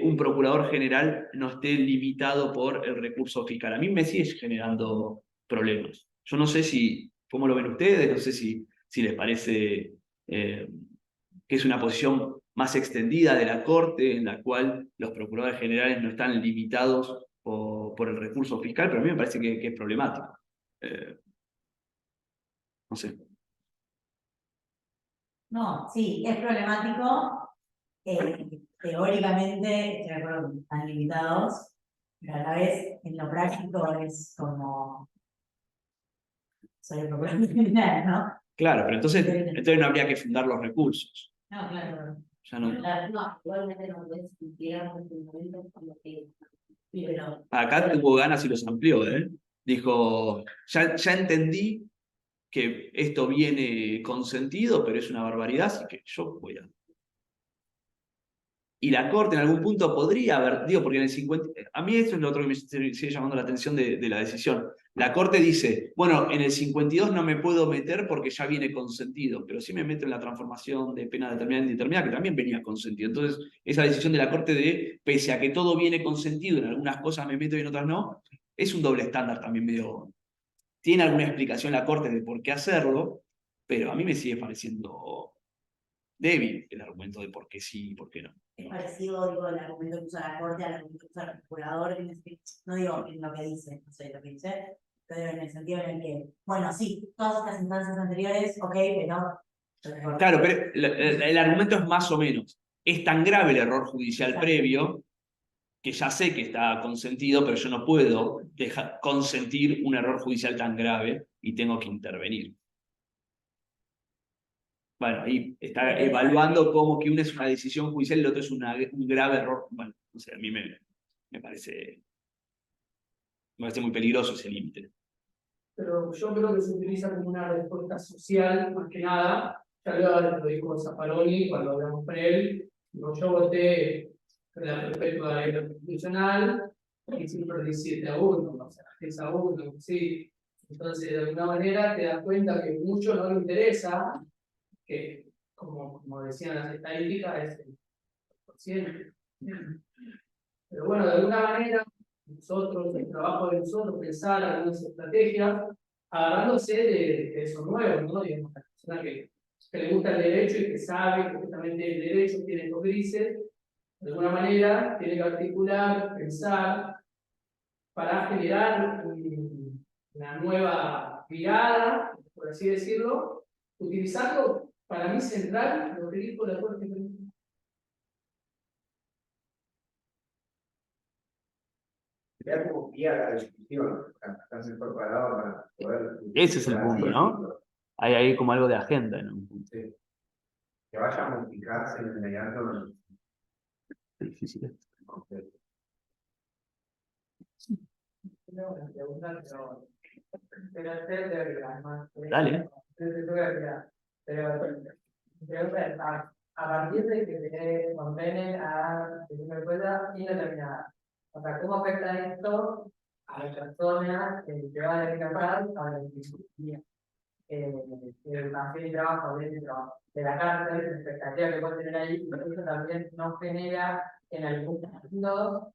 un procurador general no esté limitado por el recurso fiscal. A mí me sigue generando problemas. Yo no sé cómo lo ven ustedes, no sé si les parece que es una posición más extendida de la Corte, en la cual los procuradores generales no están limitados por el recurso fiscal, pero a mí me parece que es problemático. No sé. No, sí, es problemático. Teóricamente, estoy de acuerdo que están limitados, pero a la vez en lo práctico es como soy el procurador general, ¿no? Claro, pero entonces no habría que fundar los recursos. No, claro. Ya no. No, igualmente no puedes cumplir con el momento como que. Pero. Acá tuvo ganas y los amplió, ¿eh? Dijo, ya entendí que esto viene consentido, pero es una barbaridad, así que yo voy a... Y la Corte en algún punto podría haber, digo, porque en el 50, a mí esto es lo otro que me sigue llamando la atención de la decisión. La Corte dice, bueno, en el 52 no me puedo meter porque ya viene consentido, pero sí me meto en la transformación de pena determinada e indeterminada, que también venía consentido. Entonces, esa decisión de la Corte de, pese a que todo viene consentido, en algunas cosas me meto y en otras no, es un doble estándar también medio... Tiene alguna explicación la Corte de por qué hacerlo, pero a mí me sigue pareciendo débil el argumento de por qué sí y por qué no. Es parecido, digo, el argumento que usa la Corte al argumento que usa el procurador, no digo en lo que dice, no sé lo que dice, pero en el sentido en el que, bueno, sí, todas estas instancias anteriores, ok, pero... Claro, pero el argumento es más o menos. Es tan grave el error judicial previo que ya sé que está consentido, pero yo no puedo consentir un error judicial tan grave y tengo que intervenir. Bueno, ahí está evaluando cómo que una es una decisión judicial y el otro es un grave error. Bueno, no sé, a mí me parece muy peligroso ese límite. Pero yo creo que se utiliza como una respuesta social, más que nada. Ya lo dijo Zaffaroni cuando hablamos con él. Digo, yo voté por la perpetua de la constitucional y siempre 17-1, o sea, 6-1, sí. Entonces, de alguna manera te das cuenta que mucho no le interesa, que como decían las estadísticas, es el porcentaje. Pero bueno, de alguna manera, nosotros, el trabajo de nosotros, pensar algunas estrategias, agarrándose de eso nuevo, ¿no? Digamos, la persona que le gusta el derecho y que sabe que justamente el derecho tiene los grises, de alguna manera tiene que articular, pensar, para generar una nueva mirada, por así decirlo, utilizando para mí central lo que dijo la Corte. Ya como guía la discusión, estás preparado para poder... Ese es el punto, ¿no? Hay ahí como algo de agenda en un punto. Sí. Que vaya a modificarse en el inmediato. Es difícil. Dale. A partir de que se condenen a una indeterminada. O sea, ¿cómo afecta esto a las personas que van a escapar a la educación y trabajo, de la cárcel, la expectativa que puede tener ahí, pero eso también no genera en algunos puntos,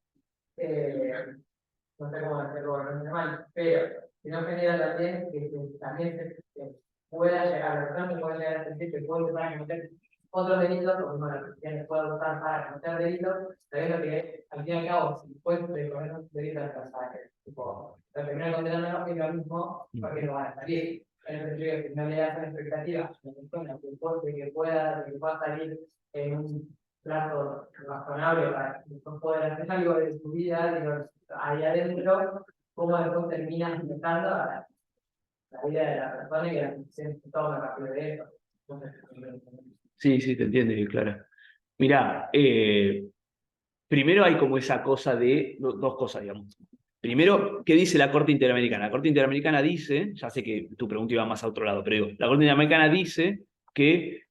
no sé cómo hacerlo normal, pero si no genera también que también se pueda llegar, la persona puede llegar a sentir que puede usar a cometer otros delitos, o bueno, la justicia puede usar para cometer delitos, sabiendo que al fin y al cabo, si después de cometer un delito de pasaje, tipo, la primera condena es lo mismo, porque no van a salir. En el sentido de que no le hacen expectativas, que pueda salir en un plazo razonable para que no pueda hacer algo de su vida, digo, ahí adentro, cómo después termina afectando a la vida de la persona y que la decisión se toma a partir de eso. Sí, sí, te entiende, Clara. Mirá, primero hay como esa cosa de, dos cosas, digamos. Primero, ¿qué dice la Corte Interamericana? La Corte Interamericana dice, ya sé que tu pregunta iba más a otro lado, pero digo, la Corte Interamericana dice que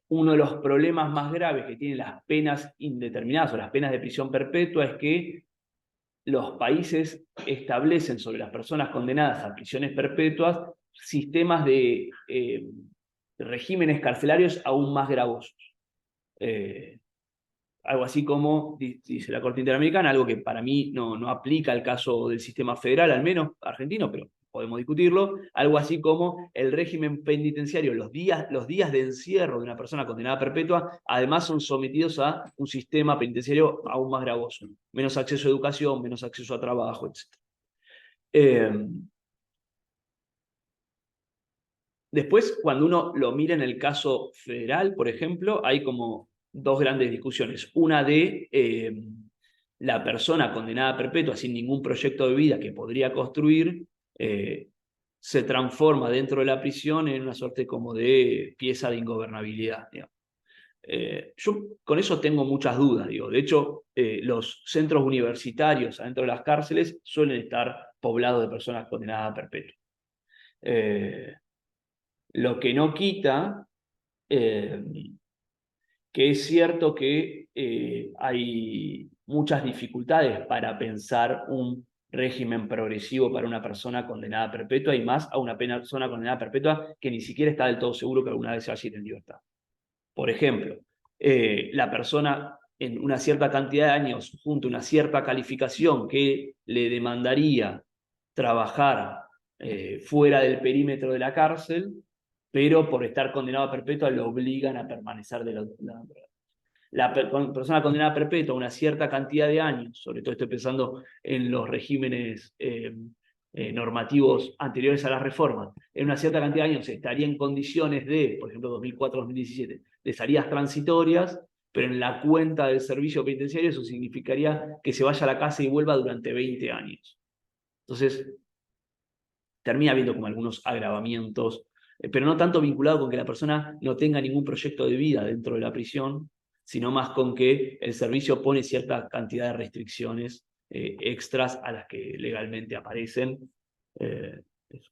uno de los problemas más graves que tienen las penas indeterminadas o las penas de prisión perpetua es que los países establecen sobre las personas condenadas a prisiones perpetuas sistemas de regímenes carcelarios aún más gravosos. Algo así como, dice la Corte Interamericana, algo que para mí no aplica al caso del sistema federal, al menos argentino, pero podemos discutirlo, algo así como el régimen penitenciario, los días de encierro de una persona condenada a perpetua, además son sometidos a un sistema penitenciario aún más gravoso, menos acceso a educación, menos acceso a trabajo, etc. Después, cuando uno lo mira en el caso federal, por ejemplo, hay como dos grandes discusiones. Una de la persona condenada a perpetua sin ningún proyecto de vida que podría construir, se transforma dentro de la prisión en una suerte como de pieza de ingobernabilidad, digamos. Yo con eso tengo muchas dudas, digo. De hecho, los centros universitarios adentro de las cárceles suelen estar poblados de personas condenadas a perpetua. Lo que no quita que es cierto que hay muchas dificultades para pensar un régimen progresivo para una persona condenada a perpetua y más a una persona condenada a perpetua que ni siquiera está del todo seguro que alguna vez se vaya a ir en libertad. Por ejemplo, la persona en una cierta cantidad de años junto a una cierta calificación que le demandaría trabajar fuera del perímetro de la cárcel, pero por estar condenado a perpetua lo obligan a permanecer la persona condenada a perpetua a una cierta cantidad de años, sobre todo estoy pensando en los regímenes normativos anteriores a la reforma, en una cierta cantidad de años estaría en condiciones de, por ejemplo, 2004-2017, de salidas transitorias, pero en la cuenta del servicio penitenciario eso significaría que se vaya a la casa y vuelva durante 20 años. Entonces, termina habiendo como algunos agravamientos, pero no tanto vinculado con que la persona no tenga ningún proyecto de vida dentro de la prisión, sino más con que el servicio pone cierta cantidad de restricciones extras a las que legalmente aparecen. Eso.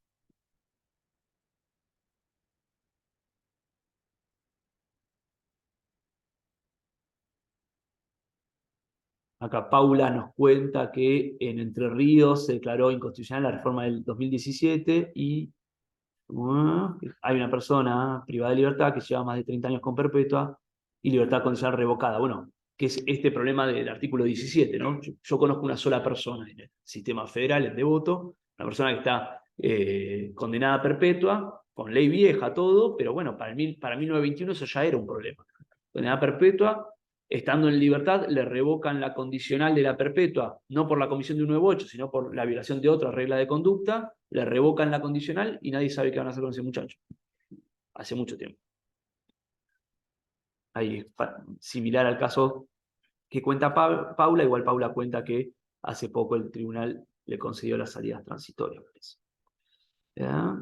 Acá Paula nos cuenta que en Entre Ríos se declaró inconstitucional la reforma del 2017 y hay una persona privada de libertad que lleva más de 30 años con perpetua y libertad condicional revocada. Bueno, que es este problema del artículo 17, ¿no? Yo conozco una sola persona en el sistema federal, en Devoto, una persona que está condenada a perpetua, con ley vieja, todo, pero bueno, para 1921 eso ya era un problema. Condenada a perpetua, estando en libertad, le revocan la condicional de la perpetua, no por la comisión de un 9-8, sino por la violación de otra regla de conducta, le revocan la condicional y nadie sabe qué van a hacer con ese muchacho. Hace mucho tiempo. Ahí, similar al caso que cuenta Paula, igual Paula cuenta que hace poco el tribunal le concedió las salidas transitorias. ¿Ya?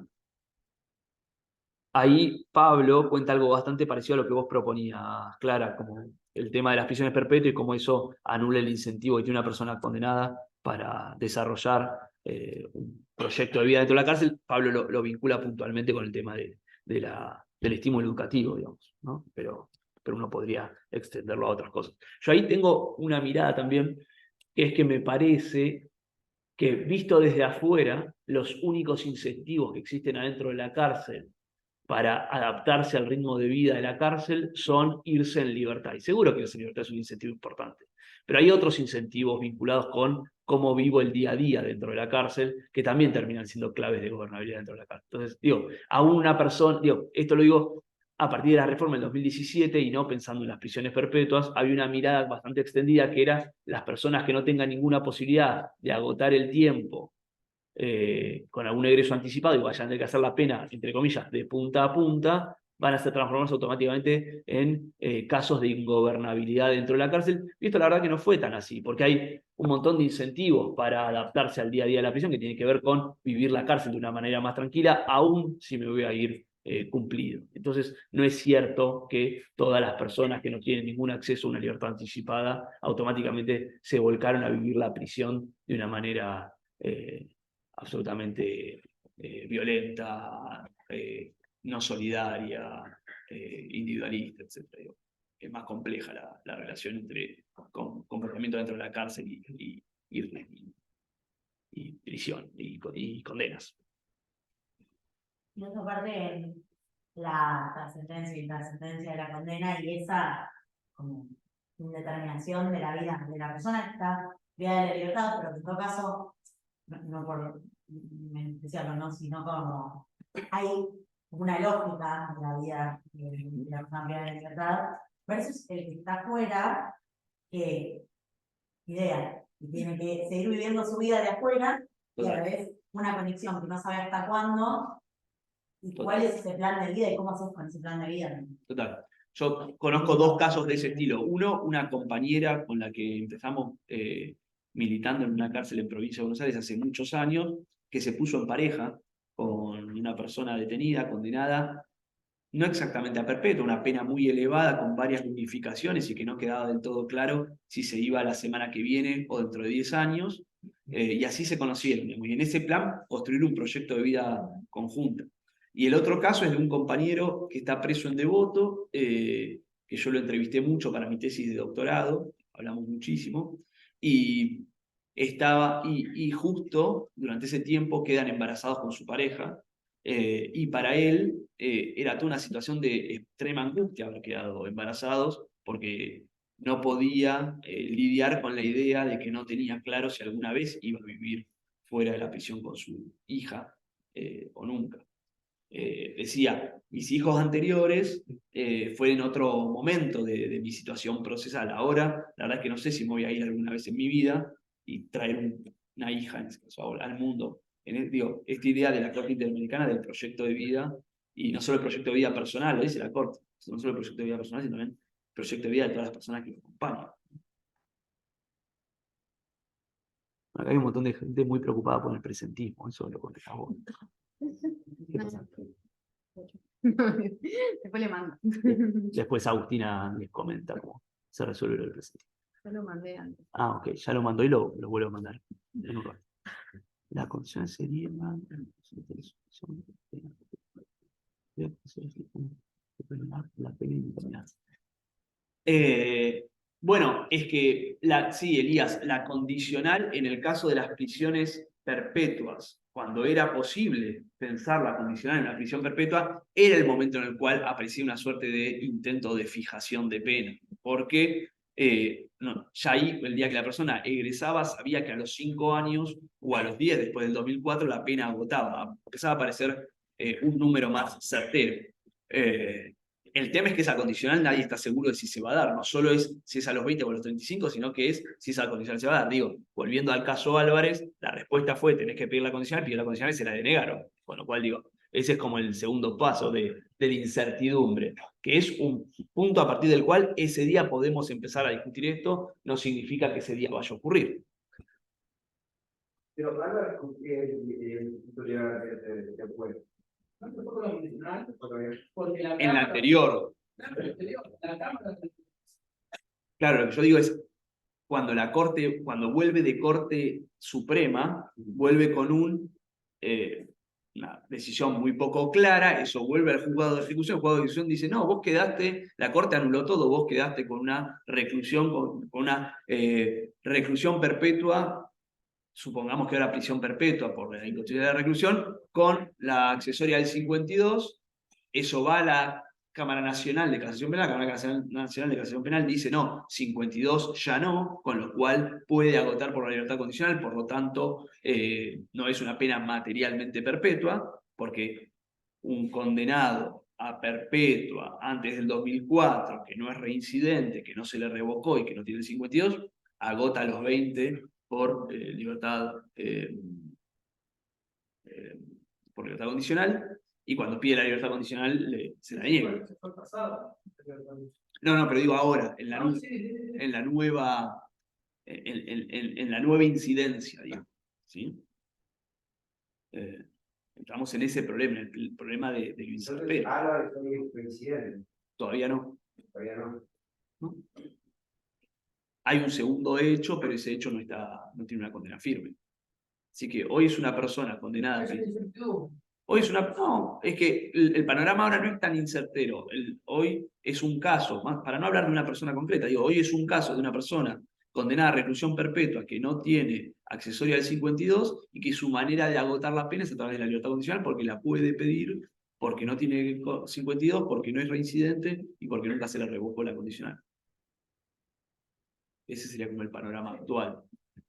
Ahí Pablo cuenta algo bastante parecido a lo que vos proponías, Clara, como el tema de las prisiones perpetuas y cómo eso anula el incentivo que tiene una persona condenada para desarrollar un proyecto de vida dentro de la cárcel. Pablo lo vincula puntualmente con el tema del estímulo educativo, digamos, ¿no? Pero uno podría extenderlo a otras cosas. Yo ahí tengo una mirada también, que es que me parece que, visto desde afuera, los únicos incentivos que existen adentro de la cárcel para adaptarse al ritmo de vida de la cárcel son irse en libertad. Y seguro que irse en libertad es un incentivo importante. Pero hay otros incentivos vinculados con cómo vivo el día a día dentro de la cárcel, que también terminan siendo claves de gobernabilidad dentro de la cárcel. Entonces, digo, a una persona, esto lo digo a partir de la reforma del 2017 y no pensando en las prisiones perpetuas, había una mirada bastante extendida que era las personas que no tengan ninguna posibilidad de agotar el tiempo con algún egreso anticipado y vayan a tener que hacer la pena, entre comillas, de punta a punta, van a ser transformados automáticamente en casos de ingobernabilidad dentro de la cárcel. Y esto la verdad que no fue tan así, porque hay un montón de incentivos para adaptarse al día a día de la prisión que tiene que ver con vivir la cárcel de una manera más tranquila, aún si me voy a ir cumplido. Entonces, no es cierto que todas las personas que no tienen ningún acceso a una libertad anticipada automáticamente se volcaron a vivir la prisión de una manera absolutamente violenta, no solidaria, individualista, etc. Es más compleja la relación entre comportamiento dentro de la cárcel y prisión y condenas. Y otra parte, la trascendencia y trascendencia de la condena y esa como indeterminación de la vida de la persona que está privada de la libertad, pero que en todo caso, no por menospreciarlo, ¿no? Sino como hay una lógica en la vida de la persona privada de la libertad, versus el que está afuera, que idea, y tiene que seguir viviendo su vida de afuera, y a la vez una conexión que no sabe hasta cuándo. ¿Y cuál es ese plan de vida y cómo haces con ese plan de vida? Total. Yo conozco dos casos de ese estilo. Uno, una compañera con la que empezamos militando en una cárcel en provincia de Buenos Aires hace muchos años, que se puso en pareja con una persona detenida, condenada, no exactamente a perpetua, una pena muy elevada con varias unificaciones y que no quedaba del todo claro si se iba la semana que viene o dentro de 10 años. Y así se conocieron. Y en ese plan, construir un proyecto de vida conjunta. Y el otro caso es de un compañero que está preso en Devoto, que yo lo entrevisté mucho para mi tesis de doctorado, hablamos muchísimo, y justo durante ese tiempo quedan embarazados con su pareja, y para él era toda una situación de extrema angustia haber quedado embarazados, porque no podía lidiar con la idea de que no tenía claro si alguna vez iba a vivir fuera de la prisión con su hija o nunca. Decía, mis hijos anteriores fue en otro momento de mi situación procesal. Ahora, la verdad es que no sé si me voy a ir alguna vez en mi vida y traer una hija, en este caso, al mundo. Digo, esta idea de la Corte Interamericana del proyecto de vida, y no solo el proyecto de vida personal, lo dice la Corte, no solo el proyecto de vida personal, sino también el proyecto de vida de todas las personas que lo acompañan. Acá hay un montón de gente muy preocupada por el presentismo, eso lo contestas vos. ¿Qué pasa? Después le mando. Después Agustina les comenta cómo se resuelve el presentismo. Yo lo mandé antes. Ah, ok, ya lo mandó y lo vuelvo a mandar en un rato. La condición sería la pena indeterminada. Bueno, es que, sí, Elías, la condicional en el caso de las prisiones perpetuas, cuando era posible pensar la condicional en la prisión perpetua, era el momento en el cual aparecía una suerte de intento de fijación de pena, porque ya ahí, el día que la persona egresaba, sabía que a los 5 años o a los 10 después del 2004 la pena agotaba, empezaba a aparecer un número más certero. El tema es que esa condicional nadie está seguro de si se va a dar, no solo es si es a los 20 o a los 35, sino que es si esa condicional se va a dar. Digo, volviendo al caso Álvarez, la respuesta fue tenés que pedir la condicional, pidió la condicional y se la denegaron. Con lo cual digo, ese es como el segundo paso de la incertidumbre, que es un punto a partir del cual ese día podemos empezar a discutir esto, no significa que ese día vaya a ocurrir. Pero Álvaro, ¿con qué titular de acuerdo? No se fue con la condicional, porque la En la anterior, la Cámara. claro, lo que yo digo es, cuando vuelve de Corte Suprema, vuelve con una decisión muy poco clara, eso vuelve al juzgado de ejecución, el juzgado de ejecución dice, no, vos quedaste, la Corte anuló todo, vos quedaste con una reclusión, con una reclusión perpetua, supongamos que ahora prisión perpetua por la inconstitucionalidad de la reclusión, con la accesoria del 52, eso va a la Cámara Nacional de Casación Penal, la Cámara Nacional de Casación Penal dice no, 52 ya no, con lo cual puede agotar por la libertad condicional, por lo tanto no es una pena materialmente perpetua, porque un condenado a perpetua antes del 2004, que no es reincidente, que no se le revocó y que no tiene el 52, agota a los 20 por libertad condicional. Y cuando pide la libertad condicional, se la niega. Eso fue pasado. No, pero digo ahora, en la, No, sí, sí, sí. en la nueva, en la nueva incidencia, digamos, ¿sí? Entramos en ese problema, el problema de lo Entonces, incertero. Álvarez es presidente, Todavía no, todavía no. ¿no? Hay un segundo hecho, pero ese hecho no tiene una condena firme. Así que hoy es una persona condenada. Es una incertidumbre. Hoy es una. No, es que el panorama ahora no es tan incertero. Hoy es un caso, para no hablar de una persona concreta, digo, hoy es un caso de una persona condenada a reclusión perpetua que no tiene accesoria al 52 y que su manera de agotar la pena es a través de la libertad condicional porque la puede pedir, porque no tiene 52, porque no es reincidente y porque nunca se le revocó la condicional. Ese sería como el panorama actual.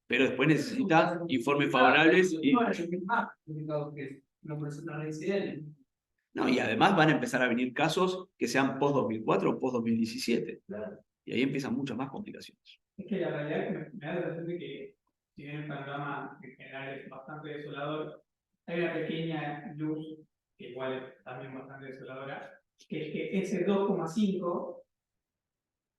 Pero después necesita informes favorables y. No, es más complicado que una persona reincidente. No, y además van a empezar a venir casos que sean post-2004 o post-2017. Claro. Y ahí empiezan muchas más complicaciones. Es que la realidad es que me da la sensación de que, si bien el panorama en general es bastante desolador, hay una pequeña luz, que igual es también bastante desoladora, que es que ese 2,5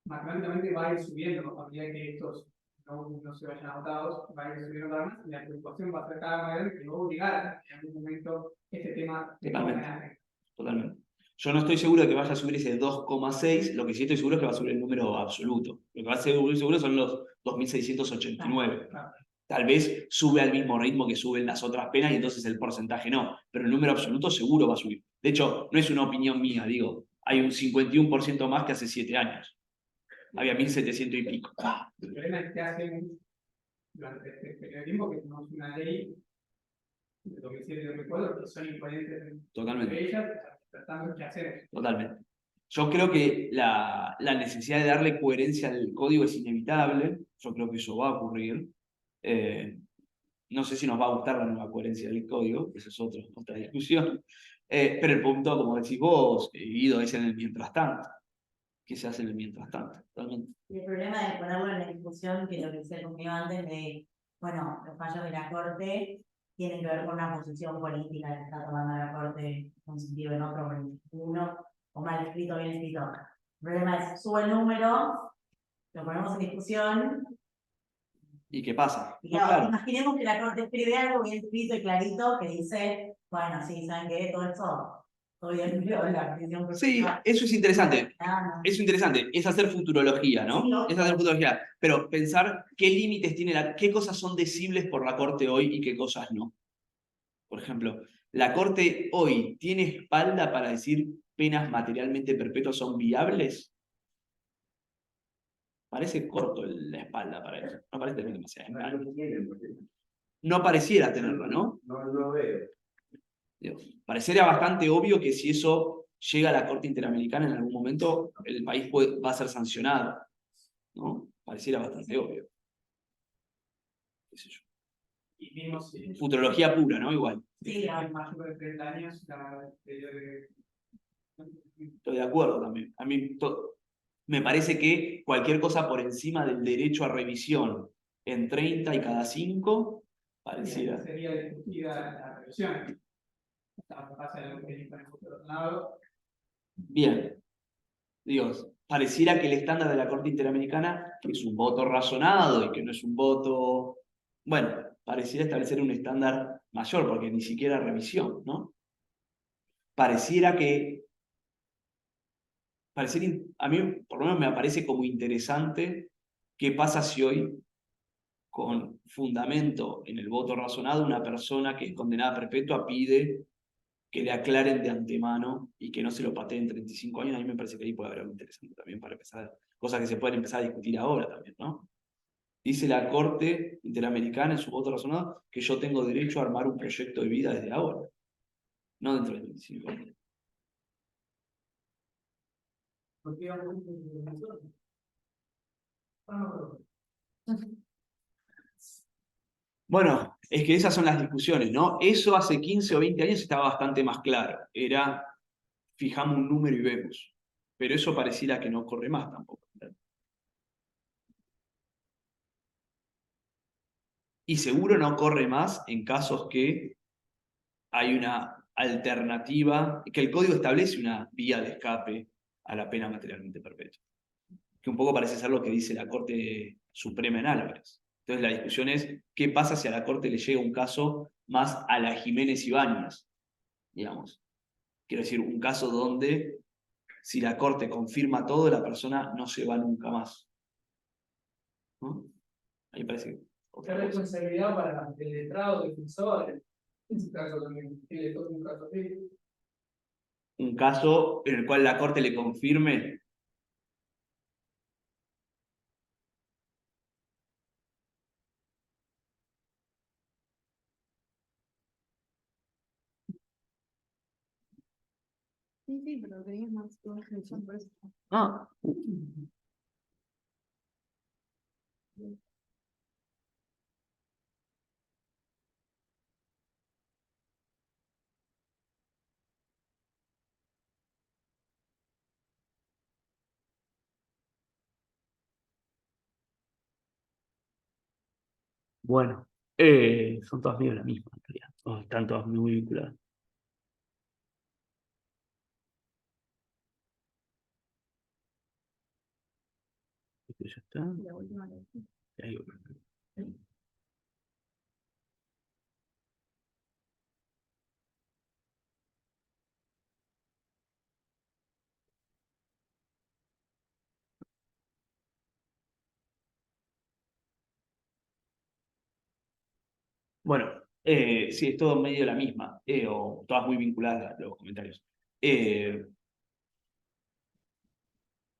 matemáticamente va a ir subiendo a medida que estos no se vayan agotados, va a ir subiendo cada vez más y la preocupación va a ser cada vez más grande que va a obligar a que en algún momento este tema de Totalmente. Totalmente. Yo no estoy seguro de que vaya a subir ese 2,6, lo que sí estoy seguro es que va a subir el número absoluto. Lo que va a ser seguro son los 2.689. Claro. Tal vez sube al mismo ritmo que suben las otras penas y entonces el porcentaje no, pero el número absoluto seguro va a subir. De hecho, no es una opinión mía, digo, hay un 51% más que hace 7 años. Había 1.700 y pico. El problema es que hacen durante este periodo de tiempo que tenemos una ley de 2007 y 2004 que son incoherentes Totalmente. entre ellas, tratando de qué hacer. Totalmente. Yo creo que la necesidad de darle coherencia al código es inevitable. Yo creo que eso va a ocurrir. No sé si nos va a gustar la nueva coherencia del código, esa es otra discusión. Pero el punto, como decís vos, Guido, es en el mientras tanto. ¿Qué se hace en el mientras tanto? Totalmente. Y el problema de ponerlo en la discusión, que lo que decía conmigo antes, de, bueno, los fallos de la Corte tienen que ver con una posición política que está tomando la Corte en un sentido en otro, en uno, o mal escrito, bien escrito. El problema es, sube el número, lo ponemos en discusión, ¿Y qué pasa? y No, claro, claro. imaginemos que la Corte escribe algo bien escrito y clarito que dice, bueno, sí, ¿saben qué? Todo esto, todo bien, la decisión Sí, eso es interesante. no. Eso es interesante, es hacer futurología, ¿no? Sí, ¿no? Es hacer futurología, pero pensar qué límites tiene qué cosas son decibles por la Corte hoy y qué cosas no. Por ejemplo, ¿la Corte hoy tiene espalda para decir penas materialmente perpetuas son viables? Parece corto la espalda para eso, no parece tener demasiada espalda. No tienen, porque No pareciera tenerla, ¿no? no veo. Digo, parecería bastante obvio que si eso llega a la Corte Interamericana en algún momento, el país va a ser sancionado, ¿no? Pareciera bastante obvio. ¿Qué sé yo? Y mismo si Futurología pura, ¿no? Igual. Sí, hay mayor de 30 años, la periodo de. Estoy de acuerdo también. A mí me parece que cualquier cosa por encima del derecho a revisión en 30 y cada 5, pareciera. Sería discutida la revisión. Pasa lo que dijo en el otro lado. Bien. Dios, pareciera que el estándar de la Corte Interamericana, que es un voto razonado y que no es un voto. Bueno, pareciera establecer un estándar mayor, porque ni siquiera revisión, ¿no? Pareciera que. A mí, por lo menos, me parece como interesante qué pasa si hoy, con fundamento en el voto razonado, una persona que es condenada a perpetua pide que le aclaren de antemano y que no se lo pateen 35 años. A mí me parece que ahí puede haber algo interesante también para empezar, cosas que se pueden empezar a discutir ahora también, ¿no? Dice la Corte Interamericana en su voto razonado que yo tengo derecho a armar un proyecto de vida desde ahora, no dentro de 35 años. ¿Por qué vamos a nosotros? Bueno, es que esas son las discusiones, ¿no? Eso hace 15 o 20 años estaba bastante más claro. Era, fijamos un número y vemos. Pero eso pareciera que no corre más tampoco. Y seguro no corre más en casos que hay una alternativa, que el código establece una vía de escape a la pena materialmente perpetua. Que un poco parece ser lo que dice la Corte Suprema en Álvarez. Entonces la discusión es, ¿qué pasa si a la Corte le llega un caso más a la Jiménez Ibáñez? Digamos. Quiero decir, un caso donde si la Corte confirma todo, la persona no se va nunca más. ¿No? Ahí parece que ¿Qué otra cosa. responsabilidad para el letrado, defensor? En su caso también, que le toque un caso así. Un caso en el cual la Corte le confirme. Sí, sí, pero tenías más definición por eso. Ah, bueno, son todas medio la misma en realidad. O están todas muy vinculadas. Este ya está. La última vez. Y ahí otro. Bueno, sí, es todo medio la misma, o todas muy vinculadas los comentarios.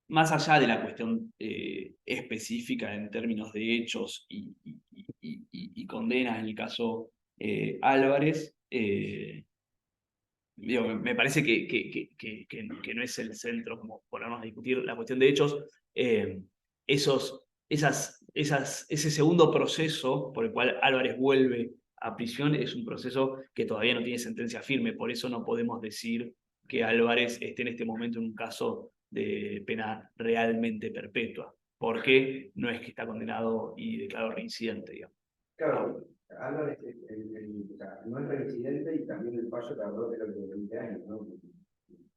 Más allá de la cuestión específica en términos de hechos y condenas en el caso Álvarez, digo, me parece que no es el centro como ponernos a discutir la cuestión de hechos. Ese segundo proceso por el cual Álvarez vuelve a prisión es un proceso que todavía no tiene sentencia firme, por eso no podemos decir que Álvarez esté en este momento en un caso de pena realmente perpetua, porque no es que está condenado y declarado reincidente, digamos. Claro, Álvarez o sea, no es reincidente y también el fallo tardó creo que 20 años, ¿no?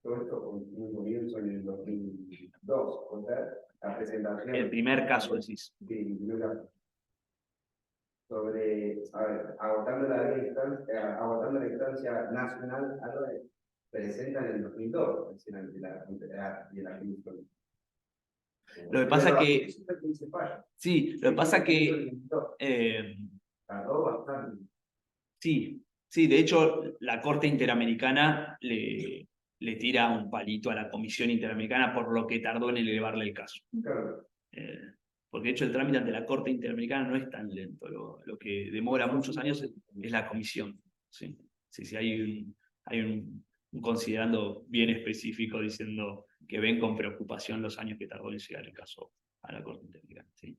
Todo esto con un comienzo en el 2002, o sea, la presentación. El primer caso, decís. Sí, el primer caso. Sobre, a ver, agotando la instancia nacional, Álvarez presenta en el 2002, es decir, de la comisión. Lo que pasa que, Falla. sí, lo que pasa que, Tardó bastante. sí, sí, de hecho la Corte Interamericana le tira un palito a la Comisión Interamericana por lo que tardó en elevarle el caso. Claro. Porque de hecho el trámite ante la Corte Interamericana no es tan lento, lo que demora muchos años es la comisión. Sí, sí, sí, hay un considerando bien específico diciendo que ven con preocupación los años que tardó en llegar el caso a la Corte Interamericana. ¿Sí?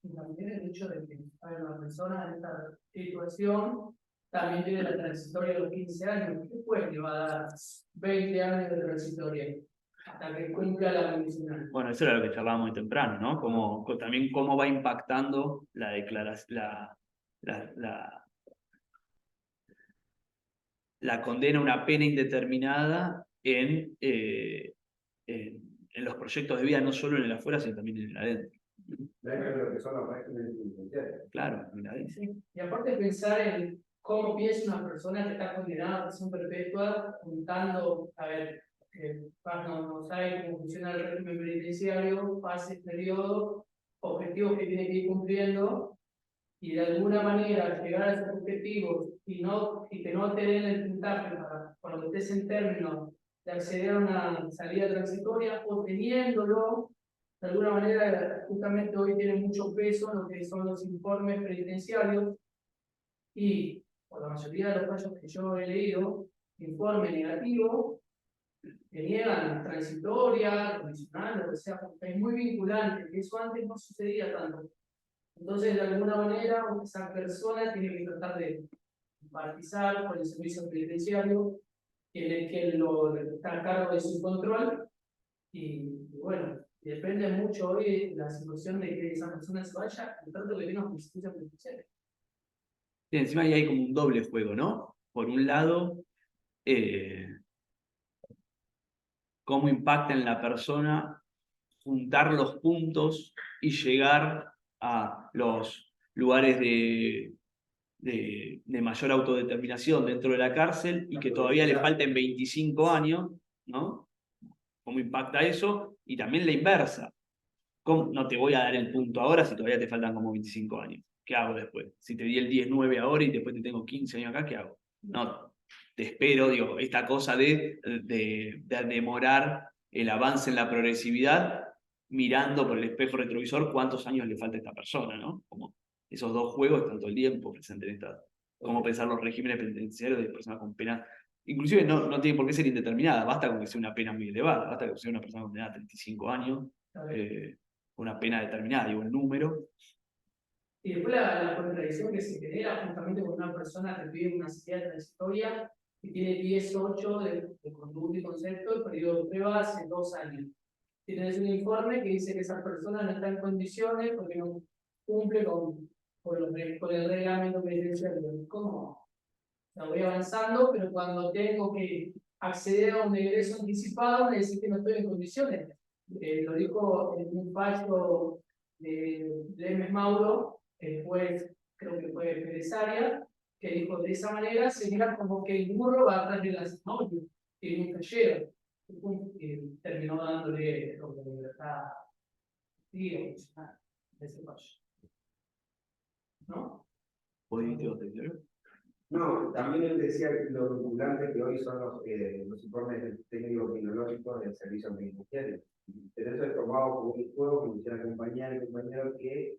Y también el hecho de que hay una persona en esta situación también tiene la transitoria de los 15 años. ¿Qué puede que va a dar 20 años de transitoria hasta que cumpla la condicional? Bueno, eso era lo que charlábamos muy temprano, ¿no? También cómo va impactando la declaración, la condena a una pena indeterminada en los proyectos de vida, no solo en el afuera, sino también en el adentro. Dentro de lo que son los regímenes penitenciarios. Claro, en el adentro. Sí. Y aparte pensar en cómo piensa una persona que está condenada a prisión perpetua, juntando, a ver, Paz no sabe cómo funciona el régimen penitenciario, pase el periodo, objetivos que tiene que ir cumpliendo, y de alguna manera llegar a esos objetivos y que no te den el puntaje para cuando estés en términos de acceder a una salida transitoria o teniéndolo, de alguna manera, justamente hoy tiene mucho peso lo que son los informes penitenciarios y por la mayoría de los casos que yo he leído, informe negativo, que niegan transitoria, condicional, lo que sea, porque es muy vinculante, que eso antes no sucedía tanto. Entonces, de alguna manera, esa persona tiene que tratar de empatizar con el servicio penitenciario, que lo está a cargo de su control, y bueno, depende mucho hoy de la situación de que esa persona se vaya, el trato que tenga con justicia penitenciaria. Sí, encima ahí hay como un doble juego, ¿no? Por un lado, cómo impacta en la persona juntar los puntos y llegar a los lugares de mayor autodeterminación dentro de la cárcel y que todavía le falten 25 años, ¿no? ¿Cómo impacta eso? Y también la inversa. ¿Cómo? No te voy a dar el punto ahora si todavía te faltan como 25 años. ¿Qué hago después? Si te di el 10-9 ahora y después te tengo 15 años acá, ¿qué hago? No, te espero, digo, esta cosa de demorar el avance en la progresividad mirando por el espejo retrovisor cuántos años le falta a esta persona, ¿no? Como esos dos juegos están todo el tiempo presentes en esta. Cómo pensar los regímenes penitenciarios de personas con pena. Inclusive no tiene por qué ser indeterminada, basta con que sea una pena muy elevada, basta con que sea una persona condenada a 35 años, una pena determinada, digo, el número. Y después la contradicción que se genera justamente con una persona que vive una sociedad transitoria que tiene 10-8 de conducta y concepto, el periodo de prueba hace 2 años. Tienes un informe que dice que esa persona no está en condiciones porque no cumple con el reglamento penitenciario. ¿Cómo? La voy avanzando, pero cuando tengo que acceder a un egreso anticipado, me dice que no estoy en condiciones. Lo dijo en un fallo de Lemes Mauro, el juez, creo que fue Perezaria, que dijo de esa manera sería como que el burro va atrás de las novias, que nunca llega. Y terminó dándole lo de libertad de ese fallo. ¿No? No, también él decía que lo vinculante que hoy son los informes técnico-tecnológicos del servicio penitenciario. Pero eso es tomado como un juego que quisiera acompañar y compañeros que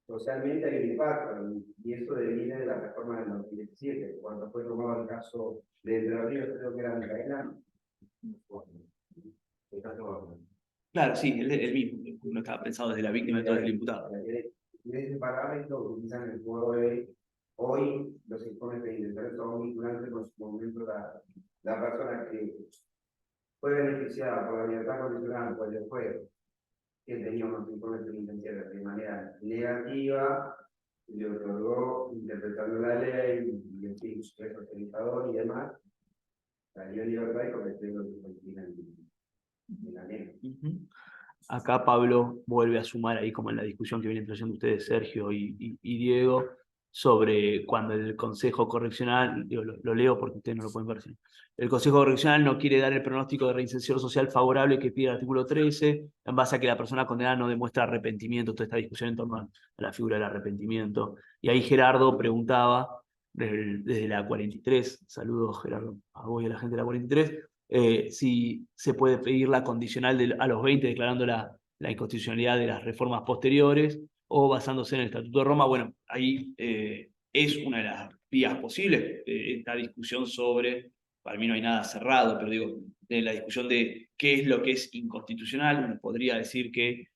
socialmente hay un impacto, y eso viene de la reforma del 2017, cuando fue tomado el caso de Entre Ríos, creo que era Micaela. Claro, sí, el mismo. No estaba pensado desde la víctima, entonces del imputado. En ese parámetro, utilizan el juego de hoy, los informes penitenciarios son vinculantes con su momento la persona que fue beneficiada por la libertad condicional por el juez, que tenía unos informes penitenciarios de manera negativa, le otorgó, interpretando la ley, y en fin, su socializador y demás, salió en libertad y cometió lo que contiene en la ley. Acá Pablo vuelve a sumar ahí como en la discusión que vienen trayendo ustedes, Sergio y Diego, sobre cuando el Consejo Correccional, digo, lo leo porque ustedes no lo pueden ver, ¿sí? El Consejo Correccional no quiere dar el pronóstico de reinserción social favorable que pide el artículo 13, en base a que la persona condenada no demuestra arrepentimiento, toda esta discusión en torno a la figura del arrepentimiento. Y ahí Gerardo preguntaba, desde la 43, saludos Gerardo, a vos y a la gente de la 43, si se puede pedir la condicional a los 20 declarando la inconstitucionalidad de las reformas posteriores o basándose en el Estatuto de Roma. Bueno, ahí es una de las vías posibles. Esta discusión sobre, para mí no hay nada cerrado, pero digo, de la discusión de qué es lo que es inconstitucional, uno podría decir que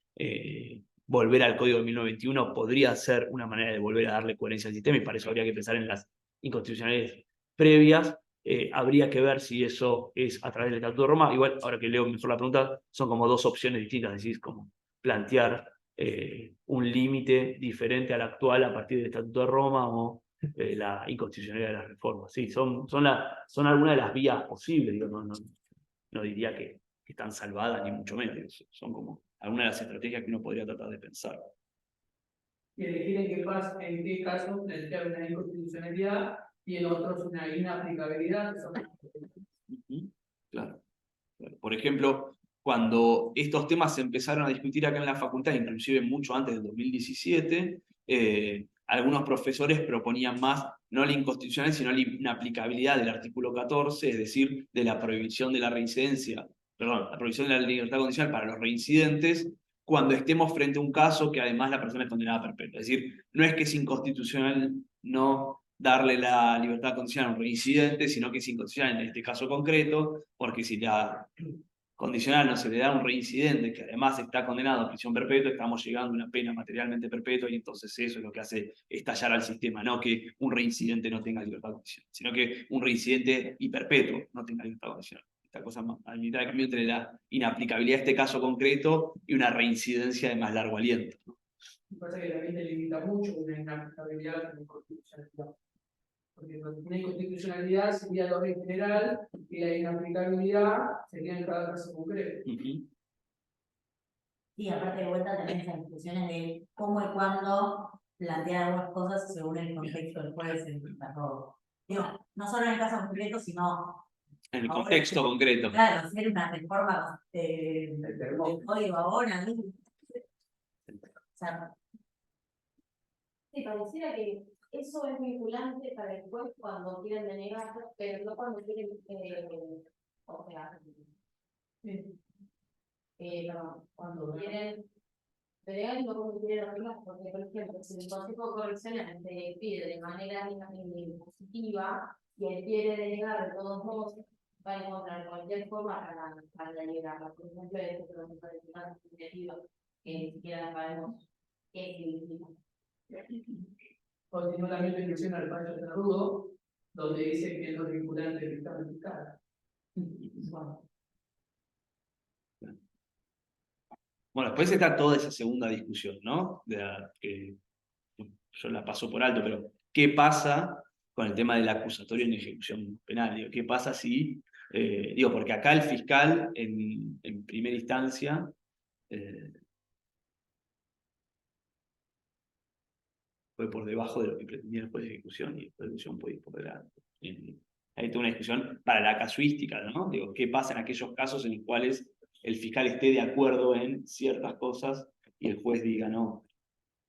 volver al Código de 1921 podría ser una manera de volver a darle coherencia al sistema, y para eso habría que pensar en las inconstitucionalidades previas. Habría que ver si eso es a través del Estatuto de Roma. Igual, ahora que leo mejor la pregunta, son como dos opciones distintas, es decir, como plantear un límite diferente al actual a partir del Estatuto de Roma o la inconstitucionalidad de las reformas. Sí, son algunas de las vías posibles, digo, no diría que están salvadas, ni mucho menos. Son como algunas de las estrategias que uno podría tratar de pensar. Y elegir en qué caso plantear una inconstitucionalidad y en otros una inaplicabilidad. Claro. Por ejemplo, cuando estos temas se empezaron a discutir acá en la facultad, inclusive mucho antes del 2017, algunos profesores proponían más, no la inconstitucionalidad, sino la inaplicabilidad del artículo 14, es decir, de la prohibición de la reincidencia, perdón, la prohibición de la libertad condicional para los reincidentes, cuando estemos frente a un caso que además la persona es condenada a perpetua. Es decir, no es que es inconstitucional no darle la libertad condicional a un reincidente, sino que es inconstitucional en este caso concreto, porque si la condicional no se le da a un reincidente que además está condenado a prisión perpetua, estamos llegando a una pena materialmente perpetua, y entonces eso es lo que hace estallar al sistema, no que un reincidente no tenga libertad condicional, sino que un reincidente y perpetuo no tenga libertad condicional. Esta cosa a mitad de cambio entre la inaplicabilidad de este caso concreto y una reincidencia de más largo aliento, ¿no? Me parece que también te limita mucho una inaplicabilidad de la inconstitucionalidad. una inconstitucionalidad sería el orden general y la inaplicabilidad sería en cada caso concreto. Ujú. Sí, aparte de vuelta también esas discusiones de cómo y cuándo plantear algunas cosas según el contexto del juez en el desarrollo. Digo, no solo en el caso concreto, sino En el ahora, contexto concreto. claro, hacer una reforma El del termo- código ahora, ¿no? O sea, Sí, pareciera que eso es vinculante para el juez cuando quieren denegar, pero no cuando quieren, o sea, perdón, cuando quieren denegar y no cuando quieren arreglar, porque por ejemplo, si el Consejo de Correcciones te pide de manera positiva y él quiere denegar de todos modos, va a encontrar cualquier forma para denegarla. Por ejemplo, este proceso de finanzas iniciativas que ni siquiera sabemos qué significa. O sino también menciona el fallo de Rudo, donde dice que no es vinculante el dictamen fiscal. Bueno, Bueno, después está toda esa segunda discusión, ¿no? Que yo la paso por alto, pero ¿qué pasa con el tema del acusatorio en ejecución penal? Digo, ¿qué pasa si, digo, porque acá el fiscal en primera instancia fue por debajo de lo que pretendía el juez de ejecución y el juez de ejecución puede ir por delante. Hay toda una discusión para la casuística, ¿no? Digo, ¿qué pasa en aquellos casos en los cuales el fiscal esté de acuerdo en ciertas cosas y el juez diga, no,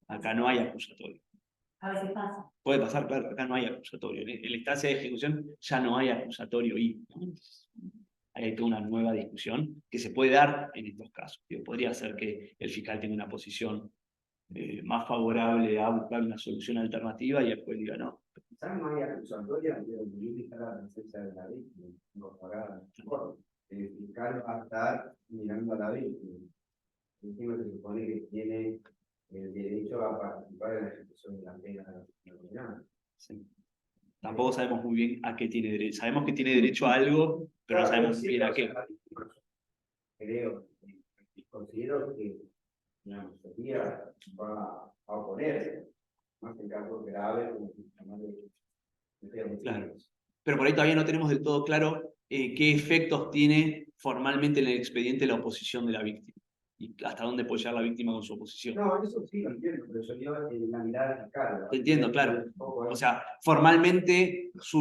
acá no hay acusatorio? a veces pasa. Puede pasar, claro, acá no hay acusatorio. En la instancia de ejecución ya no hay acusatorio y ¿no? Entonces, hay toda una nueva discusión que se puede dar en estos casos. Digo, podría ser que el fiscal tenga una posición más favorable a buscar una solución alternativa y después diga no. Quizás no hay acusatoria, pero el límite está la presencia de la víctima, incorporada en el acuerdo. El fiscal va a estar mirando a la víctima. El víctima se supone que tiene el derecho a participar en la ejecución de la pena nominal. Sí. Tampoco sabemos muy bien a qué tiene derecho. Sabemos que tiene derecho a algo, pero no sabemos muy bien a qué. Creo, considero que la mayoría va a oponerse, más en casos graves como Claro. Pero por ahí todavía no tenemos del todo claro qué efectos tiene formalmente en el expediente la oposición de la víctima y hasta dónde puede llegar la víctima con su oposición. No, eso sí lo entiendo, pero yo digo en la mirada fiscal. Te entiendo, claro. O sea, formalmente su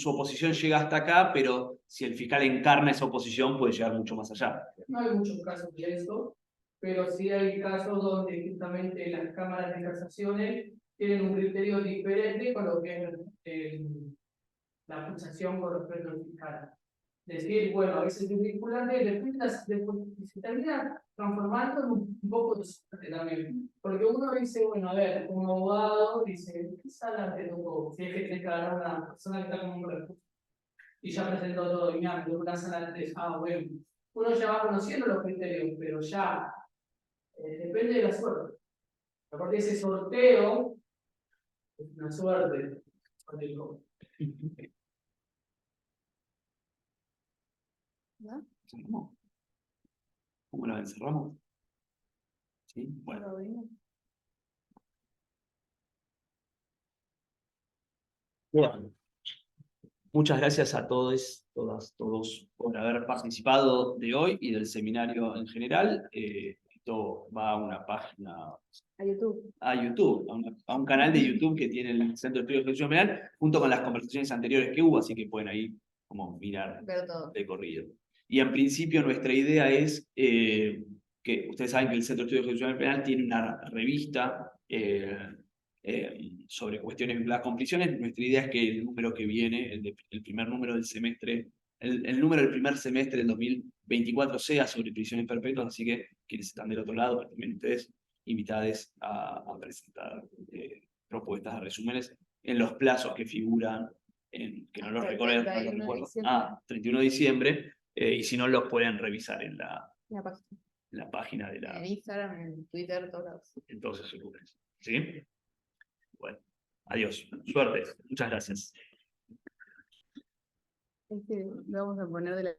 oposición llega hasta acá, pero si el fiscal encarna esa oposición puede llegar mucho más allá. no hay muchos casos de eso, pero sí hay casos donde justamente las cámaras de casaciones tienen un criterio diferente con lo que es la acusación con respecto al fiscal. Decir, bueno, a veces es vinculante, después se termina transformando en un poco de suerte también. Porque uno dice, bueno, a ver, como abogado, dice, ¿qué sala te tocó? Si es que te declara una persona que está como un recurso. Y ya presentó todo, y me dio una sala 3, bueno. Uno ya va conociendo los criterios, pero ya depende de la suerte. Aparte de ese sorteo, es una suerte. ¿No? ¿Cerramos? ¿Cómo la encerramos? ¿Sí? Bueno. Todo bien. Bueno. Muchas gracias a todos, todas, todos por haber participado de hoy y del seminario en general. Esto va a una página, A YouTube. a YouTube, a un canal de YouTube que tiene el Centro de Estudios de Ejecución Penal, junto con las conversaciones anteriores que hubo, así que pueden ahí como mirar Ver todo. de corrido. Y en principio nuestra idea es que ustedes saben que el Centro de Estudios de Ejecución Penal tiene una revista sobre cuestiones vinculadas con prisiones. Nuestra idea es que el número que viene, el primer número del semestre, el número del primer semestre del 2024 sea sobre prisiones perpetuas, así que quienes están del otro lado, también ustedes invitados a presentar propuestas de resúmenes en los plazos que figuran, que no los Hasta el recuerdo, 31 de recuerdo. diciembre. 31 de diciembre, y si no los pueden revisar en La página. la página de la... En Instagram, en Twitter, todos lados. Entonces, ¿sí? Bueno, adiós. Suerte. Muchas gracias. Lo vamos a poner de la